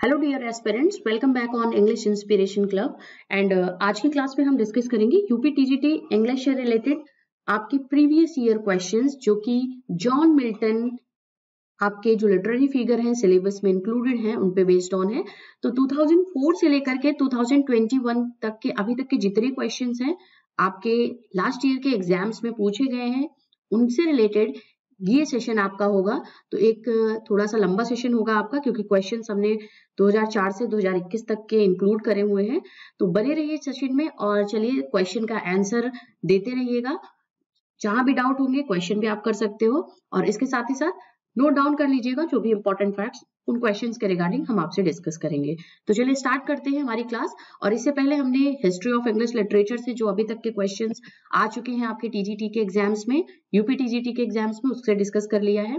Hello dear aspirants, welcome back on English Inspiration Club. And आज की class में हम डिस्कस करेंगे यूपी टीजीटी इंग्लिश से रिलेटेड आपके प्रीवियस ईयर क्वेश्चंस जो कि जॉन मिल्टन आपके जो लिटरेरी फिगर हैं सिलेबस में इंक्लूडेड हैं उन पे बेस्ड ऑन है। तो 2004 से लेकर के 2021 तक के अभी तक के जितने क्वेश्चंस हैं आपके लास्ट ईयर के एग्जाम्स में पूछे गए हैं उनसे रिलेटेड ये सेशन आपका होगा। तो एक थोड़ा सा लंबा सेशन होगा आपका, क्योंकि क्वेश्चंस हमने 2004 से 2021 तक के इंक्लूड करे हुए हैं। तो बने रहिए सेशन में और चलिए क्वेश्चन का आंसर देते रहिएगा। जहां भी डाउट होंगे क्वेश्चन भी आप कर सकते हो और इसके साथ ही साथ नोट डाउन कर लीजिएगा जो भी इंपॉर्टेंट फैक्ट्स उन क्वेश्चंस के रिगार्डिंग हम आपसे डिस्कस करेंगे। तो चलिए स्टार्ट करते हैं हमारी क्लास। और इससे पहले हमने हिस्ट्री ऑफ इंग्लिश लिटरेचर से जो अभी तक के क्वेश्चंस आ चुके हैं आपके टीजीटी के एग्जाम्स में, यूपी टीजीटी के एग्जाम्स में, उससे डिस्कस कर लिया है।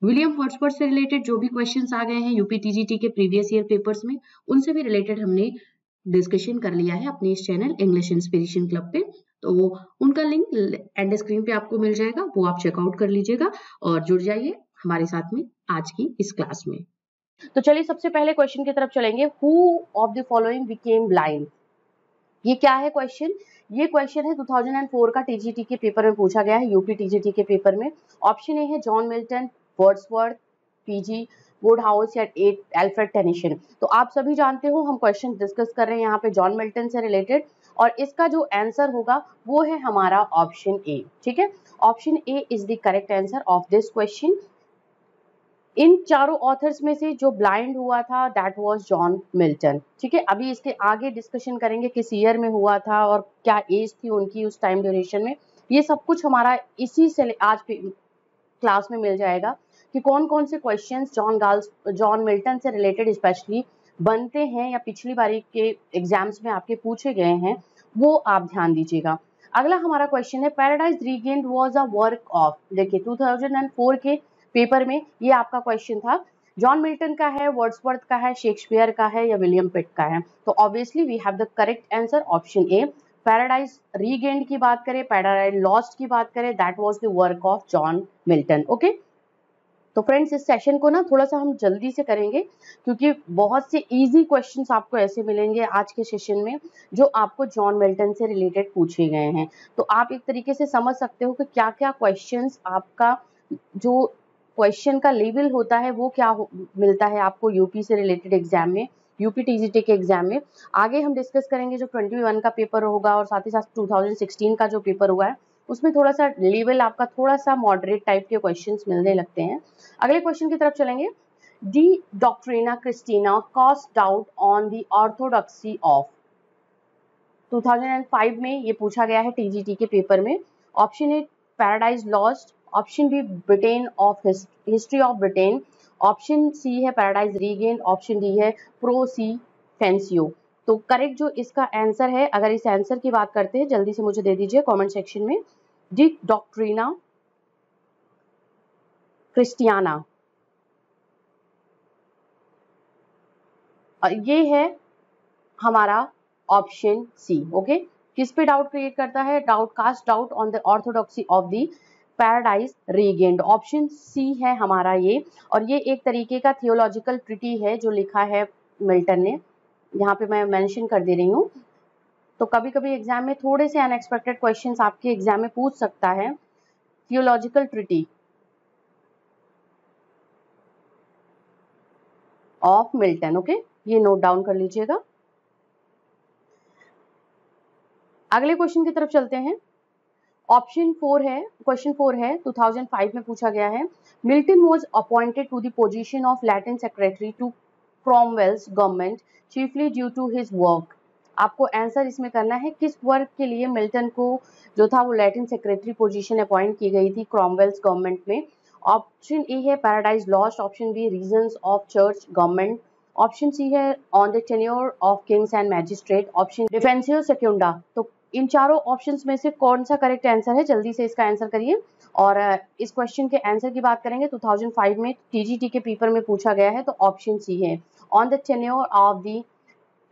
विलियम वर्ड्सवर्थ से रिलेटेड जो भी क्वेश्चंस आ गए हैं यूपी टीजीटी के प्रीवियस ईयर पेपर्स में, उनसे भी रिलेटेड हमने डिस्कशन कर लिया है अपने इस चैनल इंग्लिश इंस्पिरेशन क्लब पे। तो उनका लिंक एंड स्क्रीन पे आपको मिल जाएगा, वो आप चेकआउट कर लीजिएगा और जुड़ जाइए हमारे साथ में आज की इस क्लास में। तो चलिए सबसे पहले क्वेश्चन की तरफ चलेंगे। Who of the following became blind? ये क्या है क्वेश्चन? ये क्वेश्चन है 2004 का टीजीटी के पेपर में पूछा गया है, यूपी टीजीटी के पेपर में। ऑप्शन ए है John Milton, Wordsworth, PG Woodhouse या एल्फ्रेड टेनिसन। तो आप सभी जानते हो हम क्वेश्चन डिस्कस कर रहे हैं यहाँ पे जॉन मिल्टन से रिलेटेड, और इसका जो आंसर होगा वो है हमारा ऑप्शन ए। ठीक है, option A is the correct answer of this question. इन चारों ऑथर्स में से जो ब्लाइंड हुआ था दैट वाज जॉन मिल्टन। ठीक है, अभी इसके आगे डिस्कशन करेंगे किस ईयर में हुआ था और क्या एज थी उनकी उस टाइम ड्यूरेशन में। ये सब कुछ हमारा इसी से आज क्लास में मिल जाएगा कि कौन कौन से क्वेश्चंस जॉन मिल्टन से रिलेटेड स्पेशली बनते हैं या पिछली बारी के एग्जाम्स में आपके पूछे गए हैं, वो आप ध्यान दीजिएगा। अगला हमारा क्वेश्चन है paradise regained was a work of. देखिए 2004 के पेपर में ये आपका क्वेश्चन था। जॉन मिल्टन का है, वर्ड्सवर्थ का है, शेक्सपियर का है या विलियम पिट का है? तो obviously we have the correct answer option A. Paradise regained की बात करें, पैराडाइज लॉस्ट की बात करें, that was the work of John Milton. Okay, तो फ्रेंड्स इस सेशन को ना थोड़ा सा हम जल्दी से करेंगे क्योंकि बहुत से इजी क्वेश्चंस आपको ऐसे मिलेंगे आज के सेशन में जो आपको जॉन मिल्टन से रिलेटेड पूछे गए हैं। तो आप एक तरीके से समझ सकते हो कि क्या क्या क्वेश्चंस आपका जो क्वेश्चन का लेवल होता है वो क्या मिलता है आपको यूपी से रिलेटेड एग्जाम में, यूपी टीजीटी के एग्जाम में। आगे हम डिस्कस करेंगे जो 21 का पेपर होगा और साथ ही साथ 2016 का जो पेपर हुआ है उसमें थोड़ा सा लेवल आपका थोड़ा सा मॉडरेट टाइप के क्वेश्चंस मिलने लगते हैं। अगले क्वेश्चन की तरफ चलेंगे। De Doctrina Christiana cast doubt on the orthodoxy of. 2005 में ये पूछा गया है टीजीटी के पेपर में। Option A paradise lost, option B Britain of history of Britain, option C है पैराडाइज रीगेन, ऑप्शन डी है प्रो सी फेंसियो। तो करेक्ट जो इसका आंसर है, अगर इस आंसर की बात करते हैं जल्दी से मुझे दे दीजिए कमेंट सेक्शन में। डी डॉक्ट्रिना क्रिस्टियाना, ये है हमारा ऑप्शन सी। ओके, किस पे डाउट क्रिएट करता है? Doubt cast doubt on the orthodoxy of the paradise regained. Option C है हमारा ये, और ये एक तरीके का थियोलॉजिकल ट्रिटी है जो लिखा है मिल्टन ने, यहाँ पे मैं मेंशन कर दे रही हूँ। तो कभी कभी एग्जाम में थोड़े से अनएक्सपेक्टेड क्वेश्चंस आपके एग्जाम में पूछ सकता है। Theological treaty of Milton. Okay, ये नोट डाउन कर लीजिएगा। अगले क्वेश्चन की तरफ चलते हैं। ऑप्शन 4 है, क्वेश्चन 4 है, 2005 में पूछा गया है। Milton was appointed to the position of Latin secretary to Cromwell's government chiefly due to his work. आपको आंसर इसमें करना है किस वर्क के लिए मिल्टन को जो था वो लैटिन सेक्रेटरी पोजीशन अपॉइंट की गई थी क्रॉमवेल्स गवर्नमेंट में। ऑप्शन ए है Paradise lost, option B reasons of church government, option C है on the tenure of kings and magistrate, option Defensio Secunda. तो इन चारों ऑप्शंस में से कौन सा करेक्ट आंसर है? जल्दी से इसका आंसर करिए। और इस क्वेश्चन के आंसर की बात करेंगे 2005 में टीजीटी के पेपर में पूछा गया है, तो ऑप्शन सी है on the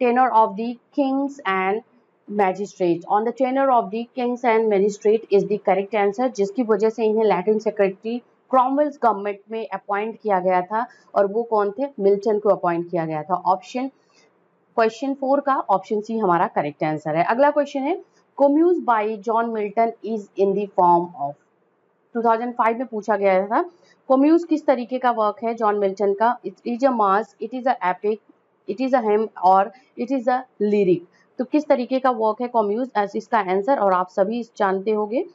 tenure of the kings and magistrate, on the tenure of the kings and magistrate is the correct answer, जिसकी वजह से इन्हें लैटिन सेक्रेटरी क्रॉमवेल्स गवर्नमेंट में अपॉइंट किया गया था और वो कौन थे? मिल्टन को अपॉइंट किया गया था। ऑप्शन क्वेश्चन 4 का ऑप्शन सी हमारा करेक्ट आंसर है। अगला क्वेश्चन है Comus by John Milton is in the form of, 2005 में पूछा गया था। कम्यूज किस तरीके का वर्क है जॉन मिल्टन का? It is a masque, it is a epic, it is a hymn और इट इज अ लिरिक। तो किस तरीके का वर्क है कम्यूज? एज इसका आंसर, और आप सभी जानते होंगे,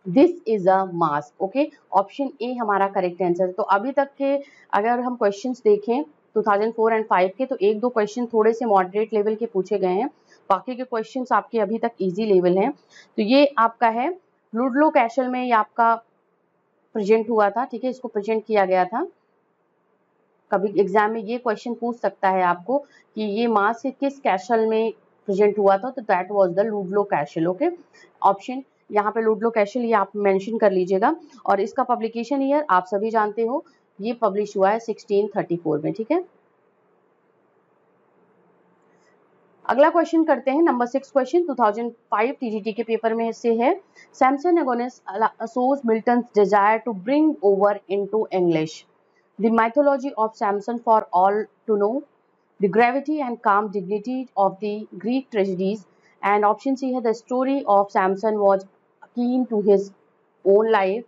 this is a mass. Okay, option A हमारा करेक्ट आंसर। तो अभी तक के अगर हम क्वेश्चंस देखें 2004 एंड 5 के, तो एक दो क्वेश्चन थोड़े से मॉडरेट लेवल के पूछे गए हैं, बाकी के क्वेश्चंस आपके अभी तक इजी लेवल हैं। तो ये आपका है लुडलो कैसल में, ये आपका प्रेजेंट हुआ था, ठीक है, इसको प्रेजेंट किया गया था। कभी एग्जाम में ये क्वेश्चन पूछ सकता है आपको कि ये मास किस कैसल में प्रेजेंट हुआ था, तो that was the Ludlow castle. Okay, option यहाँ पे लुडलो कैसल ये आप मेंशन कर लीजिएगा। और इसका पब्लिकेशन ईयर आप सभी जानते हो, ये पब्लिश हुआ है 1634 में, ठीक है। अगला क्वेश्चन करते हैं, नंबर 6 क्वेश्चन 2005 टीजीटी के पेपर में से है। Samson Agonistes shows Milton's desire to bring over into English the mythology of Samson for all to know, the gravity and calm dignity of the Greek tragedies, and option C है the story of Samson was keen to his own life,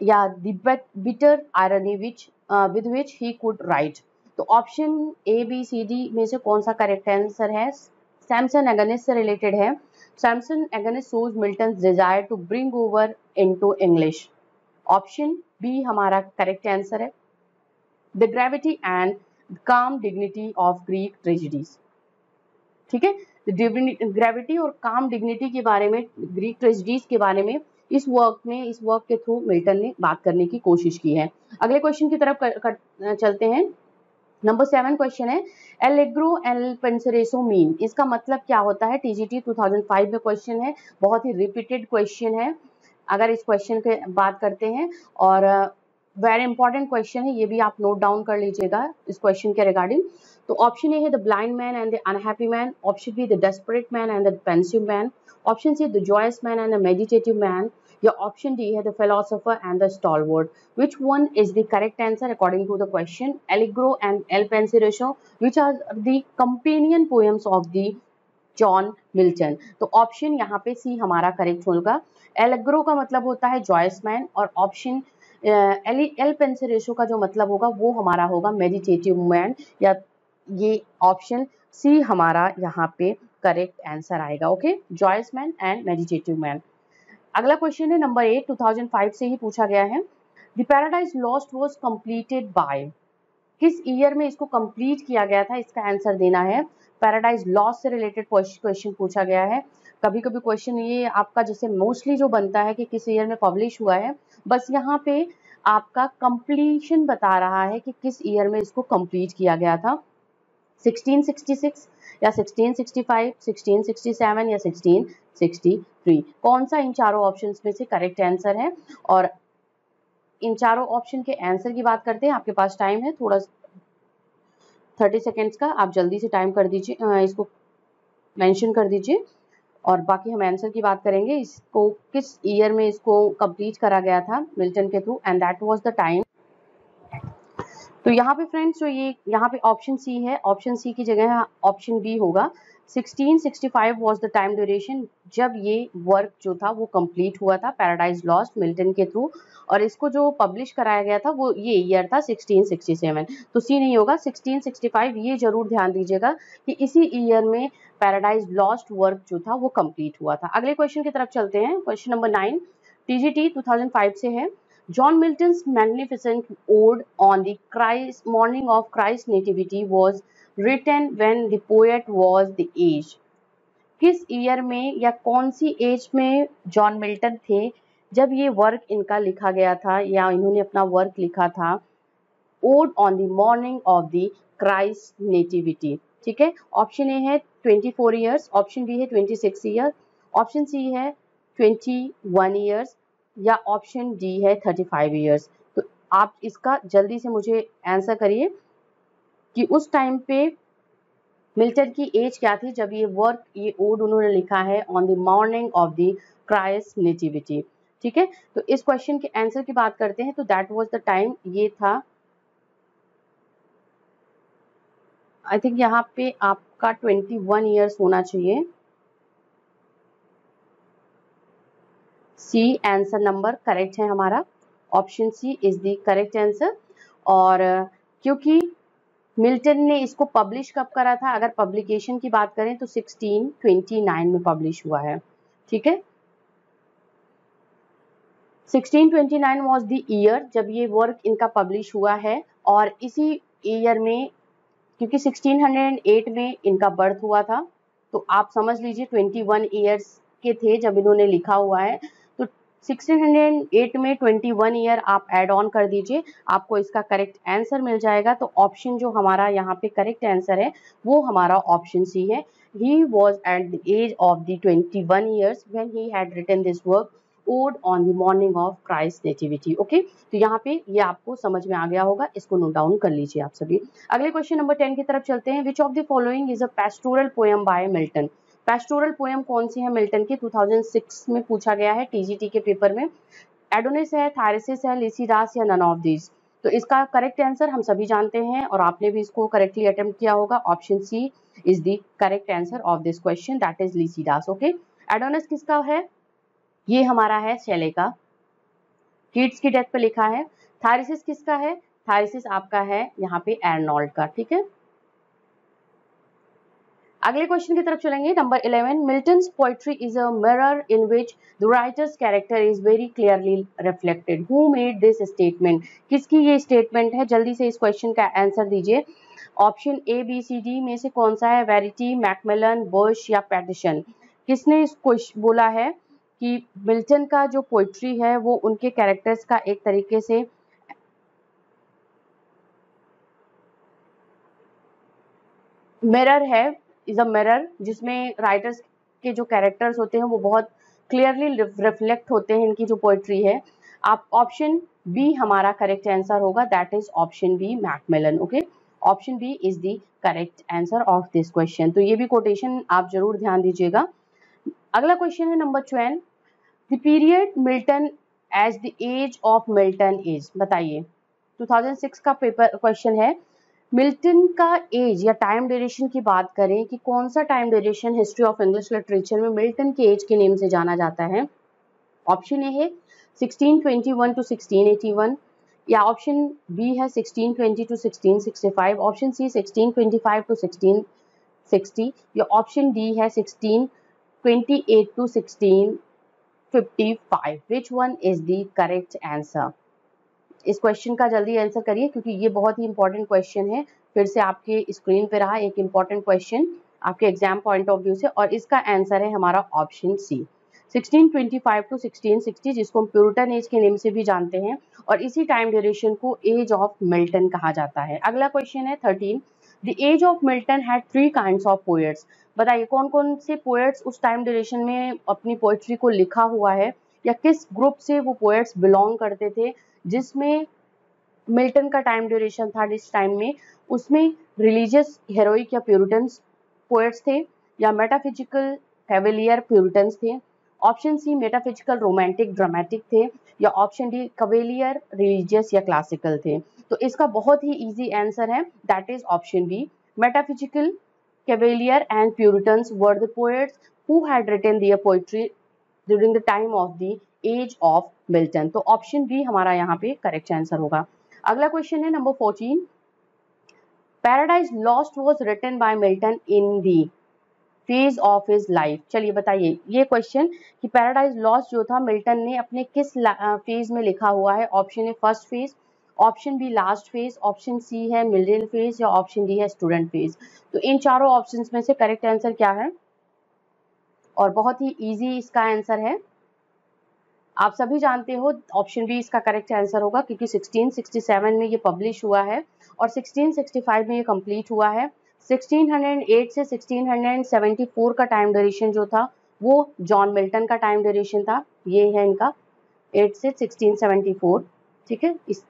या the bitter irony with which he could write। तो option A B C D में से कौन सा correct answer है? Samson agonist से related है। Samson Agonistes shows Milton desire to bring over into English. Option B हमारा करेक्ट आंसर है, the gravity and calm dignity of Greek tragedies. ठीक है, ग्रेविटी और काम डिग्निटी के बारे में, ग्रीक ट्रेजिडीज के बारे में इस वर्क के थ्रू मिल्टन ने बात करने की कोशिश की है। अगले क्वेश्चन की तरफ चलते हैं। नंबर 7 क्वेश्चन है एलेग्रो एल पेंसरेसो मीन, इसका मतलब क्या होता है? टीजीटी 2005 में क्वेश्चन है, बहुत ही रिपीटेड क्वेश्चन है अगर इस क्वेश्चन के बात करते हैं, और वेरी इंपॉर्टेंट क्वेश्चन है, ये भी आप नोट डाउन कर लीजिएगा इस क्वेश्चन के रिगार्डिंग। तो ऑप्शन ए है the blind man and the unhappy man, option B the desperate man and the pensive man, option C the joyous man and the meditative man, या option D है the philosopher and the stalwart. Which one is the correct answer according to the question? Allegro and El Penseroso, which are the companion poems of the John Milton. तो option यहाँ पे सी हमारा correct होगा। Allegro का मतलब होता है Joyce man, और ऑप्शन एल पेंसरेसो का जो मतलब होगा वो हमारा होगा मेडिटेटिव मैन, या ये ऑप्शन सी हमारा यहाँ पे करेक्ट आंसर आएगा। Okay, joyous man and meditative man. अगला क्वेश्चन है नंबर 8, 2005 से ही पूछा गया है। The Paradise Lost was completed by, किस ईयर में इसको कंप्लीट किया गया था? इसका आंसर देना है। पैराडाइज लॉस्ट से रिलेटेड क्वेश्चन पूछा गया है। कभी कभी क्वेश्चन ये आपका जैसे मोस्टली जो बनता है कि किस ईयर में पब्लिश हुआ है, बस यहाँ पे आपका कंप्लीशन बता रहा है कि किस ईयर में इसको कंप्लीट किया गया था, 1666 या 1665, 1667 या 1663। कौन सा इन चारों ऑप्शंस में से करेक्ट आंसर है? और इन चारों ऑप्शन के आंसर की बात करते हैं। आपके पास टाइम है थोड़ा 30 सेकेंड्स का, आप जल्दी से टाइम कर दीजिए, इसको मेंशन कर दीजिए, और बाकी हम आंसर की बात करेंगे। इसको किस ईयर में इसको कंप्लीट करा गया था मिल्टन के through, and that was the time. तो यहाँ पे फ्रेंड्स जो ये यहाँ पे ऑप्शन सी है, ऑप्शन सी की जगह ऑप्शन बी होगा। 1665 वाज द टाइम ड्यूरेशन जब ये वर्क जो था वो कंप्लीट हुआ था, पैराडाइज लॉस्ट मिल्टन के थ्रू, और इसको जो पब्लिश कराया गया था वो ये ईयर था 1667। तो सी नहीं होगा, 1665। ये जरूर ध्यान दीजिएगा कि इसी ईयर में पैराडाइज लॉस्ट वर्क जो था वो कंप्लीट हुआ था। अगले क्वेश्चन की तरफ चलते हैं। क्वेश्चन नंबर 9 टीजीटी 2005 से है। John Milton's magnificent ode on the morning of Christ's nativity was written when the poet was the age. किस ईयर में या कौन सी एज में जॉन मिल्टन थे जब ये वर्क इनका लिखा गया था, या इन्होंने अपना वर्क लिखा था, odd on the morning of the Christ nativity. ठीक है, ऑप्शन ए है 24 ईयर्स, ऑप्शन बी है 26 ईयर, ऑप्शन सी है 21 ईयर्स, या ऑप्शन डी है 35 ईयर्स। तो आप इसका जल्दी से मुझे आंसर करिए कि उस टाइम पे मिल्टन की एज क्या थी जब ये वर्क, ये ओड उन्होंने लिखा है on the morning of the Christ nativity. ठीक है, तो इस क्वेश्चन के आंसर की बात करते हैं तो दैट वाज द टाइम, ये था आई थिंक यहाँ पे आपका 21 ईयर्स होना चाहिए। सी आंसर नंबर करेक्ट है हमारा, option C is the correct answer. और क्योंकि मिल्टन ने इसको पब्लिश कब करा था, अगर पब्लिकेशन की बात करें तो 1629 में पब्लिश हुआ है। ठीक है, 1629 वाज द ईयर जब ये वर्क इनका पब्लिश हुआ है। और इसी ईयर में, क्योंकि 1608 में इनका बर्थ हुआ था, तो आप समझ लीजिए 21 ईयर्स के थे जब इन्होंने लिखा हुआ है। तो 1608 में 21 ईयर आप ऐड ऑन कर दीजिए, आपको इसका करेक्ट आंसर मिल जाएगा। तो ऑप्शन जो हमारा यहाँ पे करेक्ट आंसर है वो हमारा ऑप्शन सी है। He was at the age of the 21 years when he had written this work ode on the morning of Christ Nativity. Okay, तो यहाँ पे ये आपको समझ में आ गया होगा, इसको नोट डाउन कर लीजिए आप सभी। अगले क्वेश्चन नंबर 10 की तरफ चलते हैं। विच of the following is a pastoral poem by Milton. Pastoral poem कौन सी है मिल्टन की, 2006 में पूछा गया है टीजीटी के पेपर में। एडोनिस है, थायरसिस है, लिसिडास या नन ऑफ दीज। तो इसका करेक्ट आंसर हम सभी जानते हैं और आपने भी इसको करेक्टली अटेम्प्ट किया होगा। Option C is the correct answer of this question, that is Lycidas. Okay, Adonais किसका है, ये हमारा है शैले का, कीट्स की डेथ पे लिखा है। थायरसिस किसका है, थायरसिस आपका है यहाँ पे एर्नोल्ड का। ठीक है, अगले क्वेश्चन की तरफ चलेंगे। Number 11, Milton's poetry is a mirror in which the writers character is very clearly reflected. Who made this statement, किसकी ये स्टेटमेंट है, जल्दी से इस क्वेश्चन का आंसर दीजिए। Option A B C D में से कौन सा है, वेरिटी, मैकमिलन, बुश या पैटिसन। किसने इसको बोला है कि मिल्टन का जो पोइट्री है वो उनके कैरेक्टर्स का एक तरीके से मिरर है, इज अ मिरर, जिसमें राइटर्स के जो कैरेक्टर्स होते हैं वो बहुत क्लियरली रिफ्लेक्ट होते हैं इनकी जो पोइट्री है। आप ऑप्शन बी हमारा करेक्ट आंसर होगा, that is option B Macmillan. Okay, option B is the correct answer of this question. तो ये भी कोटेशन आप जरूर ध्यान दीजिएगा। अगला क्वेश्चन है number 12, the period Milton age the age of Milton is. बताइए, 2006 का पेपर क्वेश्चन है। मिल्टन का एज या टाइम ड्यूरेशन की बात करें कि कौन सा time duration history of English literature में मिल्टन के एज के नेम से जाना जाता है। ऑप्शन ए है 1621 टू 1681, या ऑप्शन बी है 1620 टू 1665, ऑप्शन सी 1625 टू 1660, या ऑप्शन डी है 1628 to 1655। Which one is the correct answer. इस क्वेश्चन का जल्दी आंसर करिए क्योंकि ये बहुत ही इंपॉर्टेंट क्वेश्चन है। फिर से आपके स्क्रीन पे रहा एक इंपॉर्टेंट क्वेश्चन आपके एग्जाम पॉइंट ऑफ व्यू से, और इसका आंसर है हमारा ऑप्शन सी 1625 टू 1660, जिसको हम प्यूरिटन एज के नेम से भी जानते हैं, और इसी टाइम ड्यूरेशन को एज ऑफ मिल्टन कहा जाता है। अगला क्वेश्चन है 13, the age of Milton had 3 kinds of poets. बताइए कौन कौन से पोएट्स उस टाइम ड्यूरेशन में अपनी पोएट्री को लिखा हुआ है, या किस ग्रुप से वो पोएट्स बिलोंग करते थे जिसमें मिल्टन का टाइम ड्यूरेशन था जिस टाइम में, उसमें रिलीजियस, हेरोइक या प्यूरिटन्स पोएट्स थे, या मेटाफिजिकल कैवेलियर प्यूरिटन्स थे। Option C metaphysical romantic dramatic थे, या ऑप्शन डी कवेलियर रिलीजियस या क्लासिकल थे। तो इसका बहुत ही इजी आंसर है, that is option B metaphysical cavalier and Puritans were the poets who had written their poetry during the time of the age of Milton. तो option B हमारा यहाँ पे करेक्ट आंसर होगा। अगला क्वेश्चन है number 14, Paradise Lost was written by Milton in the phase of his life. चलिए बताइए ये क्वेश्चन कि पैराडाइज लॉस्ट जो था मिल्टन ने अपने किस फेज में लिखा हुआ है। Option A first phase, option B last phase, option C है मिडिल फेज, या ऑप्शन डी है स्टूडेंट फेज। तो इन चारों ऑप्शंस में से करेक्ट आंसर क्या है, और बहुत ही इजी इसका आंसर है, आप सभी जानते हो ऑप्शन बी इसका करेक्ट आंसर होगा, क्योंकि 1667 में ये पब्लिश हुआ है और 1665 में ये कंप्लीट हुआ है। 1608 से 1674 का टाइम ड्यूरेशन जो था वो जॉन मिल्टन का टाइम ड्यूरेशन था। ये है इनका 8 से 1674, ठीक है, इस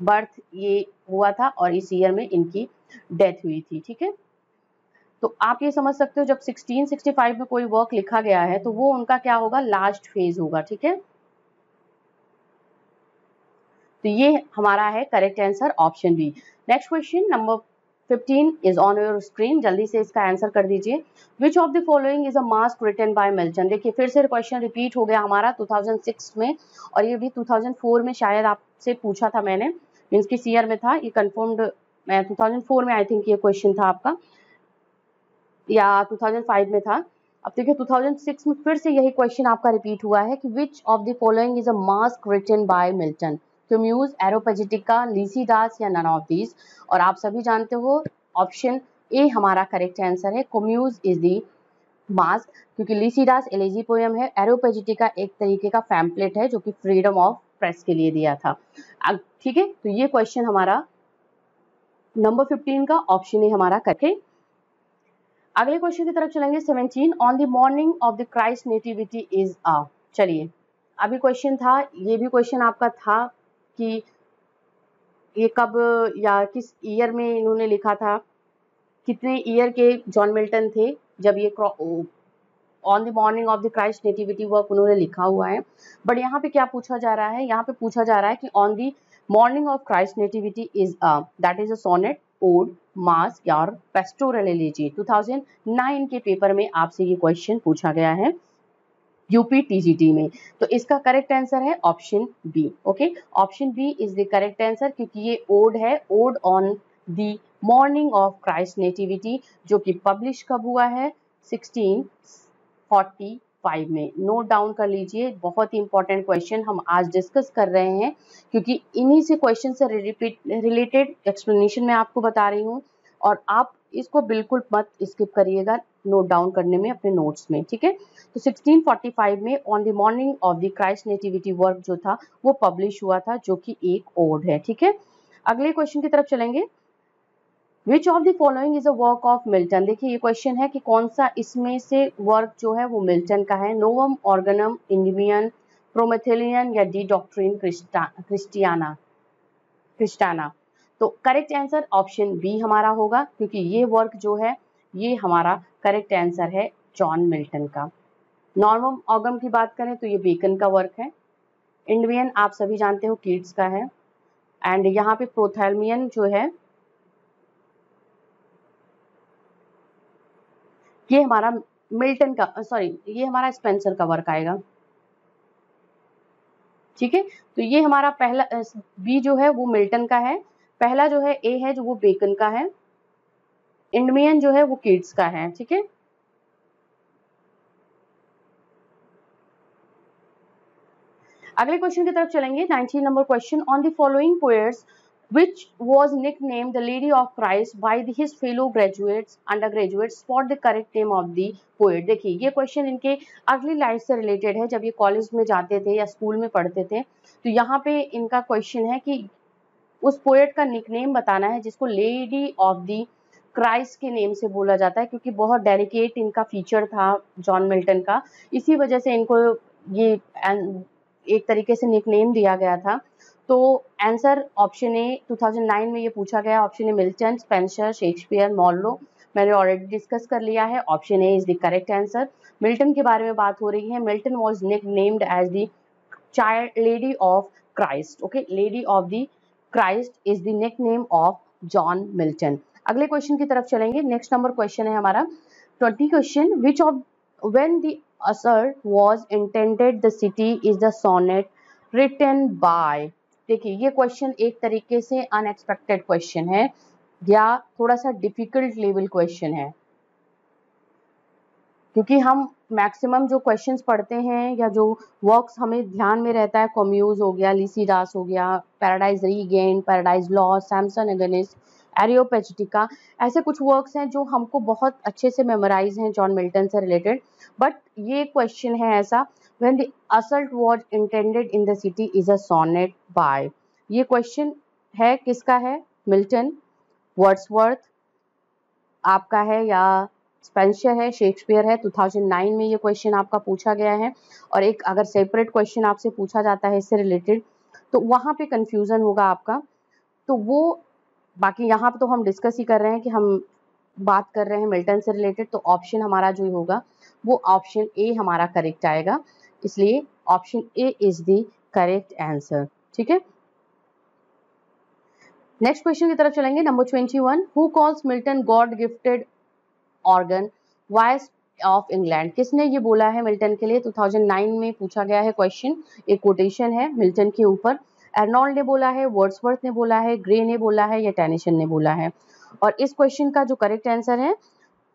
बर्थ ये हुआ था और इस ईयर में इनकी डेथ हुई थी। ठीक है, तो आप ये समझ सकते हो जब 1665 में कोई वर्क लिखा गया है तो वो उनका क्या होगा, लास्ट फेज होगा। ठीक है, तो ये हमारा है correct answer option B. Next question number 15 is on your screen, जल्दी से इसका आंसर कर दीजिए। Which of the following is a masque written by Milton. देखिए फिर से क्वेश्चन रिपीट हो गया हमारा 2006 में, और ये भी 2004 में शायद आपसे पूछा था मैंने, मीन्स किस ईयर में था ये कंफर्म्ड, 2004 में आई थिंक ये क्वेश्चन था आपका, या 2005 में था। अब देखिए 2006 में फिर से यही क्वेश्चन आपका रिपीट हुआ है कि which of the following is a masque written by Milton, Comus, Areopagitica, Lycidas या नन ऑफ दीज। और आप सभी जानते हो ऑप्शन ए हमारा करेक्ट आंसर है, क्यूम्यूज इज द मास्क, क्योंकि लीसीडास एलेजी पोएम है, एरोपेजिटिका एक तरीके का पैम्पलेट है जो कि फ्रीडम ऑफ प्रेस के लिए दिया था। ठीक है, तो ये क्वेश्चन हमारा नंबर 15 का ऑप्शन ए हमारा करके। अगले क्वेश्चन की तरफ चलेंगे 17, on the morning of the Christ nativity is अ। चलिए अभी क्वेश्चन था, ये भी क्वेश्चन आपका था कि ये कब या किस ईयर में इन्होंने लिखा था, कितने ईयर के जॉन मिल्टन थे जब ये on the morning of the Christ nativity work उन्होंने लिखा हुआ है। बट यहाँ पे क्या पूछा जा रहा है, यहाँ पे पूछा जा रहा है कि on the morning of Christ nativity is a, that is a sonnet, ode, masque या पेस्टोरल एलेजी। 2009 के पेपर में आपसे ये क्वेश्चन पूछा गया है यूपी टीजीटी में। तो इसका करेक्ट आंसर है option B. Okay, option B is the correct answer, क्योंकि ये ओड है, ode on the morning of Christ Nativity, जो कि पब्लिश कब हुआ है 1645 में। नोट डाउन कर लीजिए, बहुत ही इंपॉर्टेंट क्वेश्चन हम आज डिस्कस कर रहे हैं, क्योंकि इन्हीं से क्वेश्चन से रिलेटेड एक्सप्लेनेशन मैं आपको बता रही हूँ, और आप इसको बिल्कुल मत स्किप करिएगा नोट डाउन करने में अपने नोट्स में, ठीक है। तो 1645 में on the morning of the Christ nativity work जो था वो पब्लिश हुआ था, जो कि एक ओड है, ठीक है। अगले क्वेश्चन की तरफ चलेंगे, विच of the following is a work of Milton. देखिए ये क्वेश्चन है कि कौन सा इसमें से वर्क जो है वो मिल्टन का है, नोवम ऑर्गनम, इंडिमियन, प्रोमेथेलियन या डी डॉक्ट्रिन क्रिस्टाना। तो करेक्ट आंसर ऑप्शन बी हमारा होगा, क्योंकि ये वर्क जो है ये हमारा करेक्ट आंसर है जॉन मिल्टन का। नॉर्मम ऑर्गन की बात करें तो ये बेकन का वर्क है, इंडियन आप सभी जानते हो कीट्स का है, एंड यहाँ पे प्रोथेल्मियन जो है ये हमारा मिल्टन का, सॉरी ये हमारा स्पेंसर का वर्क आएगा, ठीक है। तो ये हमारा पहला बी जो है वो मिल्टन का है, पहला जो है ए है जो वो बेकन का है, इंडियन जो है वो कीट्स का है, ठीक है। अगले क्वेश्चन की तरफ चलेंगे, 19 number question, on the following poets which was nicknamed the Lady of Christ by his fellow graduates, undergraduates, for the correct name of the poet। देखिए ये क्वेश्चन इनके अर्ली लाइफ से रिलेटेड है, जब ये कॉलेज में जाते थे या स्कूल में पढ़ते थे, तो यहाँ पे इनका क्वेश्चन है कि उस पोएट का निकनेम बताना है जिसको लेडी ऑफ द क्राइस्ट के नेम से बोला जाता है, क्योंकि बहुत डेलिकेट इनका फीचर था जॉन मिल्टन का, इसी वजह से इनको ये एक तरीके से निकनेम दिया गया था। तो आंसर ऑप्शन ए 2009 में ये पूछा गया, option A Milton, Spenser, Shakespeare, Marlowe, मैंने ऑलरेडी डिस्कस कर लिया है, option A is the correct answer. Milton के बारे में बात हो रही है, Milton was nicknamed as the child lady of Christ. Okay, lady of the Christ is the nickname of John Milton. अगले क्वेश्चन की तरफ चलेंगे, नेक्स्ट नंबर क्वेश्चन है हमारा 20 question, which of when the assert was intended the city is the sonnet written by. देखिए ये question एक तरीके से अनएक्सपेक्टेड क्वेश्चन है, या थोड़ा सा डिफिकल्ट लेवल क्वेश्चन है, क्योंकि हम मैक्सिमम जो क्वेश्चंस पढ़ते हैं या जो वर्क्स हमें ध्यान में रहता है, कॉम्यूज हो गया, लीसीडास हो गया, Paradise Regain, Paradise Lost, Samson Agonistes, Areopagitica, ऐसे कुछ वर्क्स हैं जो हमको बहुत अच्छे से मेमोराइज हैं जॉन मिल्टन से रिलेटेड। बट ये क्वेश्चन है ऐसा, when the assault was intended in the city is a sonnet by. ये क्वेश्चन है किसका है, मिल्टन, वर्ड्सवर्थ आपका है, या स्पेंसर है, शेक्सपियर है। 2009 में ये क्वेश्चन आपका पूछा गया है, और एक अगर सेपरेट क्वेश्चन आपसे पूछा जाता है इससे रिलेटेड तो वहाँ पे कंफ्यूजन होगा आपका, तो वो बाकी यहाँ पे तो हम डिस्कस ही कर रहे हैं कि हम बात कर रहे हैं मिल्टन से रिलेटेड, तो ऑप्शन हमारा जो होगा वो ऑप्शन ए हमारा करेक्ट आएगा, इसलिए option A is the correct answer, ठीक है। नेक्स्ट क्वेश्चन की तरफ चलेंगे, number 21, who calls Milton God gifted organ voice of England. किसने ये बोला है मिल्टन के लिए? 2009 में पूछा गया है क्वेश्चन, एक कोटेशन है मिल्टन के ऊपर। एर्नोल्ड ने बोला है, वर्ड्सवर्थ ने बोला है, ग्रे ने बोला है या टेनिसन ने बोला है? और इस क्वेश्चन का जो करेक्ट आंसर है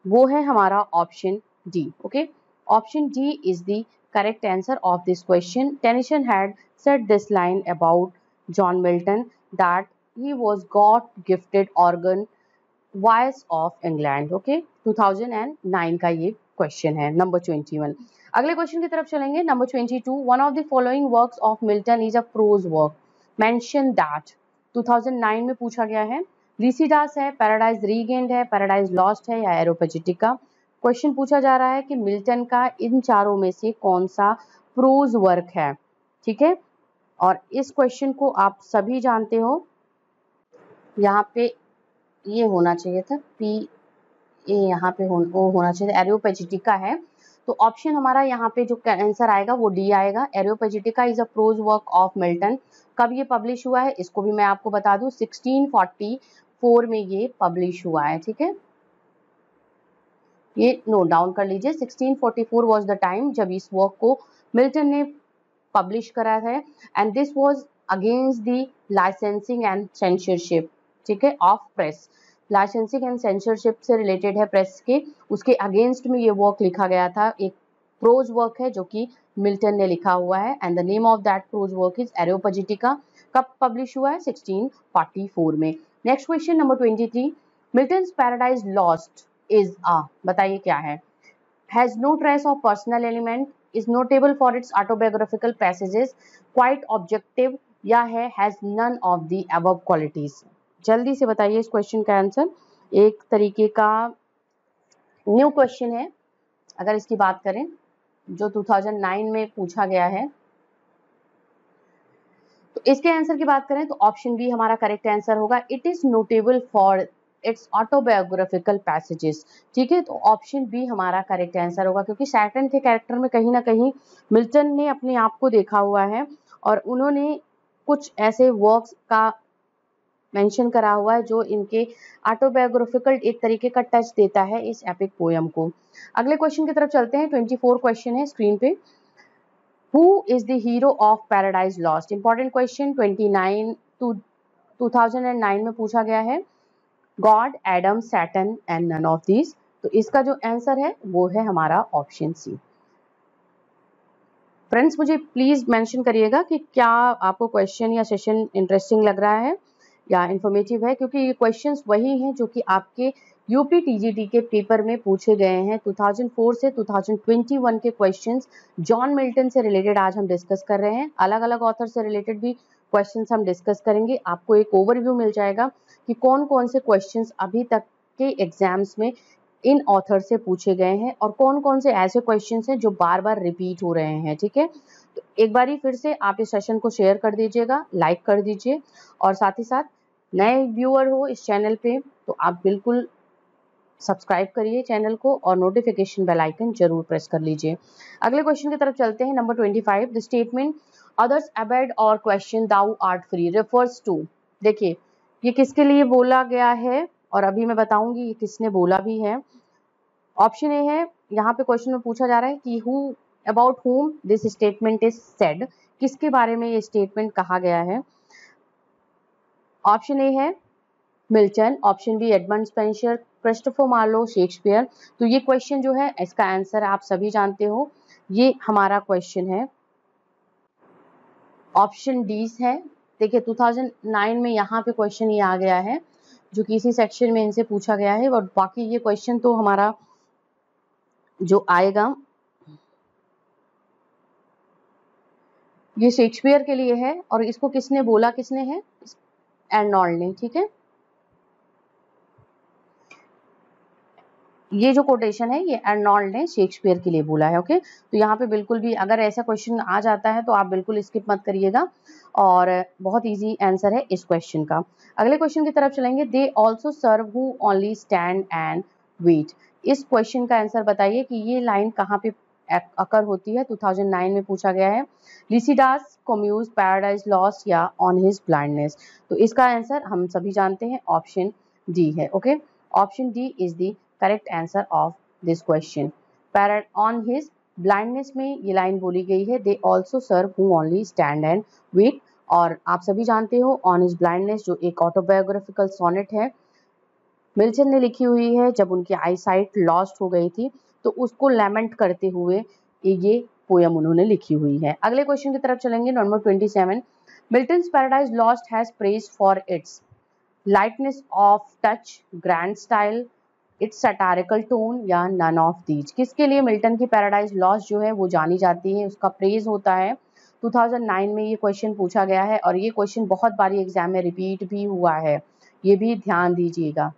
वो है हमारा option D. Okay, option D is the correct answer of this question. Tennyson had said this line about John Milton that he was God gifted organ voice of England. Okay, 2009 का ये question है, number 21। अगले question की तरफ चलेंगे, number 22, one of the following works of Milton is a prose work, mention that. 2009 में पूछा गया है, लिसिडास है, पैराडाइज रीगेन्ड है, पैराडाइज लॉस्ट है या एरोपेजिटिका। क्वेश्चन पूछा जा रहा है कि मिल्टन का इन चारों में से कौन सा प्रोज वर्क है। ठीक है, और इस क्वेश्चन को आप सभी जानते हो, यहाँ पे ये होना चाहिए था पी ए, यहाँ पे वो होना चाहिए, एरियोपेजिटिका है। तो ऑप्शन हमारा यहाँ पे जो आंसर आएगा वो डी आएगा। Areopagitica is a prose work of Milton. कब ये पब्लिश हुआ है इसको भी मैं आपको बता दूं, 1644 में ये पब्लिश हुआ है। ठीक है, ये नोट डाउन कर लीजिए, 1644 वाज द टाइम जब इस वर्क को मिल्टन ने पब्लिश करा है। And this was against the licensing and censorship, ठीक है, of press. Licensing and censorship से रिलेटेड है प्रेस के, उसके अगेंस्ट में ये वर्क लिखा गया था। एक प्रोज वर्क है जो कि मिल्टन ने लिखा हुआ है, and the name of that prose work is Areopagitica. कब पब्लिश हुआ है? 1644 में। Next question number 23, Milton's Paradise Lost is a, बताइए क्या है? Has no trace of personal element, is notable for its autobiographical passages, quite objective, या है has none of the above qualities। जल्दी से बताइए इस क्वेश्चन का आंसर। एक तरीके का न्यू क्वेश्चन है अगर इसकी बात करें, जो 2009 में पूछा गया है। तो इसके आंसर की बात करें तो ऑप्शन बी हमारा करेक्ट आंसर होगा, it is notable for its autobiographical passages. ठीक है, तो ऑप्शन बी हमारा करेक्ट आंसर होगा, क्योंकि सैटर्न के कैरेक्टर में कहीं ना कहीं मिल्टन ने अपने आप को देखा हुआ है और उन्होंने कुछ ऐसे वर्क्स का मेंशन करा हुआ है जो इनके ऑटोबायोग्राफिकल एक तरीके का टच देता है इस एपिक पोयम को। अगले क्वेश्चन की तरफ चलते हैं, 24 क्वेश्चन है स्क्रीन पे। Who is the hero of Paradise Lost? Important question, 29 to 2009 में पूछा गया है। God, Adam, Saturn and none of these. तो इसका जो आंसर है वो है हमारा ऑप्शन सी। फ्रेंड्स, मुझे प्लीज मेंशन करिएगा कि क्या आपको क्वेश्चन या सेशन इंटरेस्टिंग लग रहा है या इंफॉर्मेटिव है, क्योंकि ये क्वेश्चंस वही हैं जो कि आपके यूपी टीजीटी के पेपर में पूछे गए हैं। 2004 से 2021 के क्वेश्चंस जॉन मिल्टन से रिलेटेड आज हम डिस्कस कर रहे हैं। अलग अलग ऑथर से रिलेटेड भी क्वेश्चंस हम डिस्कस करेंगे। आपको एक ओवरव्यू मिल जाएगा कि कौन कौन से क्वेश्चंस अभी तक के एग्जाम्स में इन ऑथर से पूछे गए हैं और कौन कौन से ऐसे क्वेश्चंस हैं जो बार बार रिपीट हो रहे हैं। ठीक है, तो एक बारी फिर से आप इस सेशन को शेयर कर दीजिएगा, लाइक कर दीजिए, और साथ ही साथ नए व्यूअर हो इस चैनल पे तो आप बिल्कुल सब्सक्राइब करिए चैनल को और नोटिफिकेशन बेल आइकन जरूर प्रेस कर लीजिए। अगले क्वेश्चन की तरफ चलते हैं, number 25, the statement others abide our question thou art free refers to. देखिए ये किसके लिए बोला गया है और अभी मैं बताऊंगी ये किसने बोला भी है। ऑप्शन ए है, यहाँ पे क्वेश्चन में पूछा जा रहा है कि who about whom this statement is said, किसके बारे में ये स्टेटमेंट कहा गया है। ऑप्शन ए है Milton, option B Edmund Spenser, Christopher Marlowe, Shakespeare. तो ये क्वेश्चन जो है इसका आंसर आप सभी जानते हो, ये हमारा क्वेश्चन है ऑप्शन डी है। देखिए 2009 में यहाँ पे क्वेश्चन ये आ गया है जो कि इसी सेक्शन में इनसे पूछा गया है, और बाकी ये क्वेश्चन तो हमारा जो आएगा ये शेक्सपियर के लिए है, और इसको किसने बोला, किसने है, एर्नोल्ड ने। ठीक है, ये जो कोटेशन है ये एर्नोल्ड ने शेक्सपियर के लिए बोला है। ओके, तो यहाँ पे बिल्कुल भी अगर ऐसा क्वेश्चन आ जाता है तो आप बिल्कुल स्किप मत करिएगा, और बहुत इजी आंसर है इस क्वेश्चन का। अगले क्वेश्चन की तरफ चलेंगे, they also serve who only stand and wait. इस क्वेश्चन का आंसर बताइए कि ये लाइन कहाँ पे अकर होती है, 2009 में पूछा गया है। लिसिडास कम्यूज पैराडाइज लॉस्ट या ऑन हिज ब्लाइंडनेस। तो इसका आंसर हम सभी जानते हैं ऑप्शन डी है। Okay, option D is the correct answer of this question. On his Blindness में ये लाइन बोली गई है, they also serve who only stand and wait. और आप सभी जानते हो ऑन हिज ब्लाइंडनेस जो एक ऑटोबायोग्राफिकल सोनेट है, मिल्टन ने लिखी हुई है जब उनकी आई साइट लॉस्ट हो गई थी, तो उसको लैमेंट करते हुए ये पोयम उन्होंने लिखी हुई है। अगले क्वेश्चन की तरफ चलेंगे, number 27। Milton's Paradise Lost has praised for its lightness of touch, grand style, its satirical tone या नन ऑफ दीज। किसके लिए मिल्टन की पैराडाइज लॉस्ट जो है वो जानी जाती है, उसका प्रेज होता है? 2009 में ये क्वेश्चन पूछा गया है और ये क्वेश्चन बहुत बारी एग्जाम में रिपीट भी हुआ है, ये भी ध्यान दीजिएगा।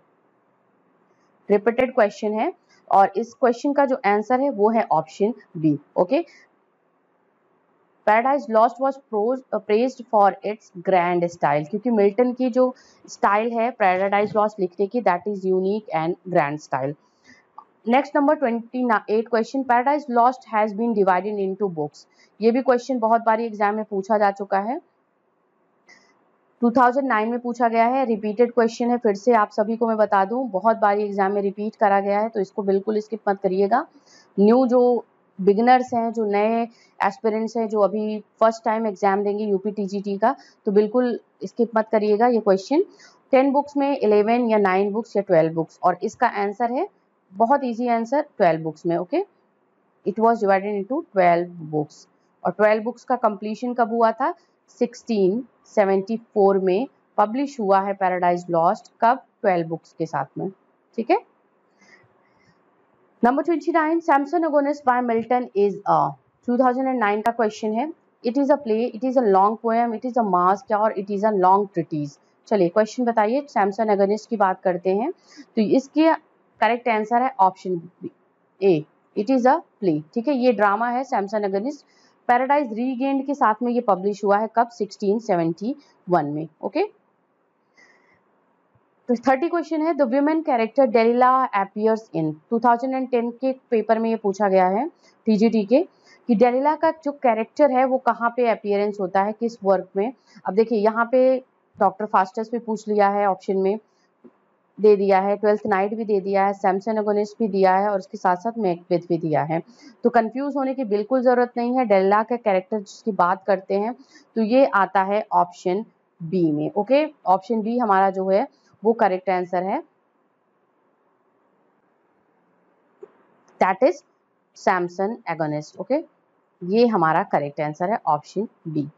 रिपीटेड क्वेश्चन है और इस क्वेश्चन का जो आंसर है वो है option B. Okay, Paradise Lost was praised for its grand style, क्योंकि मिल्टन की जो स्टाइल है पैराडाइज लॉस्ट लिखने की, that is unique and grand style. Next number 28 question, Paradise Lost has been divided into books. ये भी question बहुत बारी एग्जाम में पूछा जा चुका है, 2009 में पूछा गया है, रिपीटेड क्वेश्चन है। फिर से आप सभी को मैं बता दूं, बहुत बारी एग्जाम में रिपीट करा गया है, तो इसको बिल्कुल स्किप मत करिएगा। न्यू जो बिगिनर्स हैं, जो नए एस्पिरेंट्स हैं, जो अभी फर्स्ट टाइम एग्जाम देंगे यूपी टीजीटी का, तो बिल्कुल स्किप मत करिएगा ये क्वेश्चन। 10 बुक्स में 11 या 9 बुक्स या 12 बुक्स, और इसका आंसर है बहुत ईजी आंसर 12 बुक्स में। Okay, it was divided into 12 books और 12 बुक्स का कंप्लीशन कब हुआ था? 1674 में पब्लिश हुआ है पैराडाइज लॉस्ट। कब? 12 बुक्स के साथ में। ठीक है, number 29, Samson Agonistes by Milton is a 2009 का क्वेश्चन है। It is a play, it is a long poem, it is a masque और it is a long treatise. चलिए क्वेश्चन बताइए, सैमसन एगोनिस्ट की बात करते हैं तो इसके करेक्ट आंसर है option A, it is a play. ठीक है, ये ड्रामा है सैमसन एगोनिस्ट, पैराडाइज रीगेन्ड के साथ में ये पब्लिश हुआ है। कब? 1671 में। ओके, तो 30 क्वेश्चन है, the women character Delilah appears in. 2010 के पेपर में ये पूछा गया है टीजीटी के कि डेलिला का जो कैरेक्टर है वो कहाँ पे अपीयरेंस होता है, किस वर्क में। अब देखिए यहाँ पे डॉक्टर फास्टस भी पूछ लिया है, ऑप्शन में दे दिया है, 12th नाइट भी दे दिया है, सैमसन एगोनिस्ट भी दिया है और उसके साथ साथ मैकबेथ भी दिया है। तो कंफ्यूज होने की बिल्कुल जरूरत नहीं है। डेलिला का कैरेक्टर जिसकी बात करते हैं तो ये आता है ऑप्शन बी में। ओके, ऑप्शन बी हमारा जो है वो करेक्ट आंसर है, that is Samson agonist. Okay, ये हमारा करेक्ट आंसर है ऑप्शन बी।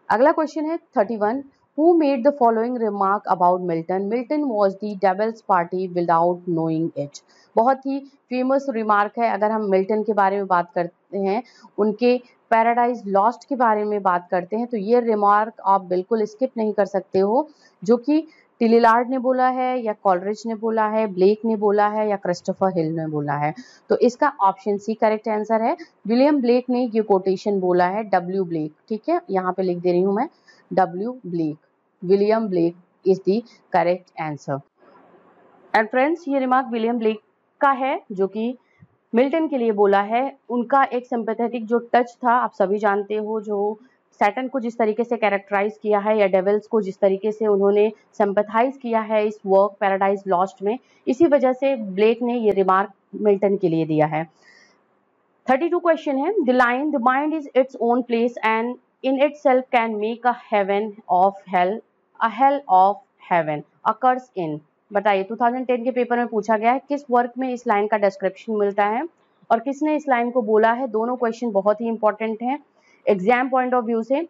अगला क्वेश्चन है 31, Who made the following remark about Milton? Milton was the devil's party without knowing it. बहुत ही फेमस रिमार्क है। अगर हम मिल्टन के बारे में बात करते हैं, उनके पैराडाइज लॉस्ट के बारे में बात करते हैं, तो ये रिमार्क आप बिल्कुल स्किप नहीं कर सकते हो, जो कि टिलिलार्ड ने बोला है या कॉलरिज ने बोला है, ब्लेक ने बोला है या क्रिस्टोफर हिल ने बोला है। तो इसका ऑप्शन सी करेक्ट आंसर है। विलियम ब्लेक ने ये कोटेशन बोला है, डब्ल्यू ब्लेक। ठीक है, यहाँ पे लिख दे रही हूँ मैं, W Blake, William Blake is the correct answer. And friends, ये रिमार्क विलियम ब्लेक का है जो कि मिल्टन के लिए बोला है। उनका एक सिंपैथेटिक जो टच था, आप सभी जानते हो, जो सैटर्न को जिस तरीके से कैरेक्टराइज किया है या डेविल्स को जिस तरीके से उन्होंने सिंपैथाइज किया है इस वर्क पैराडाइज लॉस्ट में, इसी वजह से ब्लेक ने ये रिमार्क मिल्टन के लिए दिया है। 32 क्वेश्चन है, the line the mind is its own place and in itself can make a heaven of hell, a hell of heaven occurs in। बताइए 2010 के पेपर में पूछा गया है किस वर्क में इस लाइन का डिस्क्रिप्शन मिलता है और किसने इस लाइन को बोला है। दोनों क्वेश्चन बहुत ही इंपॉर्टेंट हैं एग्जाम पॉइंट ऑफ व्यू से।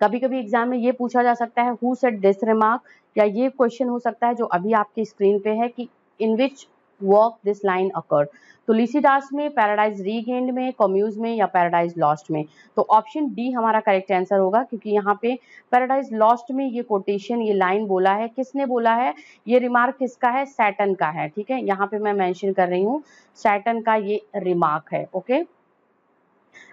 कभी कभी एग्जाम में ये पूछा जा सकता है हु सेड दिस रिमार्क, या ये क्वेश्चन हो सकता है जो अभी आपकी स्क्रीन पे है कि in which work this line अकर। तो लिसिडास में, पैराडाइज रीगेन्ड में, कम्यूज में या पैराडाइज लॉस्ट में। तो ऑप्शन डी हमारा करेक्ट आंसर होगा, क्योंकि यहाँ पे पैराडाइज लॉस्ट में ये कोटेशन, ये लाइन बोला है। किसने बोला है? ये रिमार्क किसका है? सैटर्न का है। ठीक है, यहाँ पे मैं मेंशन कर रही हूँ सैटर्न का ये रिमार्क है। ओके,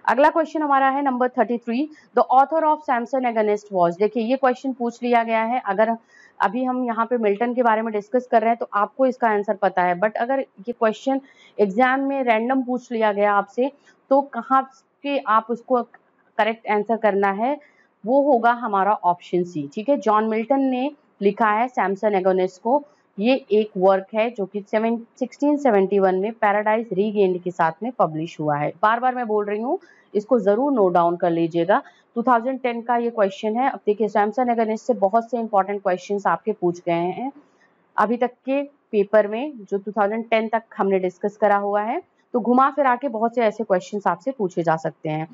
अगला क्वेश्चन हमारा है number 33, the author of Samson agonist was. देखिए ये क्वेश्चन पूछ लिया गया है। अगर अभी हम यहाँ पे मिल्टन के बारे में डिस्कस कर रहे हैं तो आपको इसका आंसर पता है, बट अगर ये क्वेश्चन एग्जाम में रैंडम पूछ लिया गया आपसे तो कहाँ के आप उसको करेक्ट आंसर करना है, वो होगा हमारा ऑप्शन सी। ठीक है, जॉन मिल्टन ने लिखा है सैमसन एगोनिस्ट को। ये एक वर्क है जो कि 1671 में पैराडाइज रीगेन्ड के साथ में पब्लिश हुआ है। बार बार मैं बोल रही हूँ, इसको जरूर नोट डाउन कर लीजिएगा। 2010 का ये क्वेश्चन है। अब देखिए, सैमसन एगोनिस्ट से बहुत से इंपॉर्टेंट क्वेश्चंस आपके पूछ गए हैं अभी तक के पेपर में, जो 2010 तक हमने डिस्कस करा हुआ है। तो घुमा फिरा के बहुत से ऐसे क्वेश्चंस आपसे पूछे जा सकते हैं।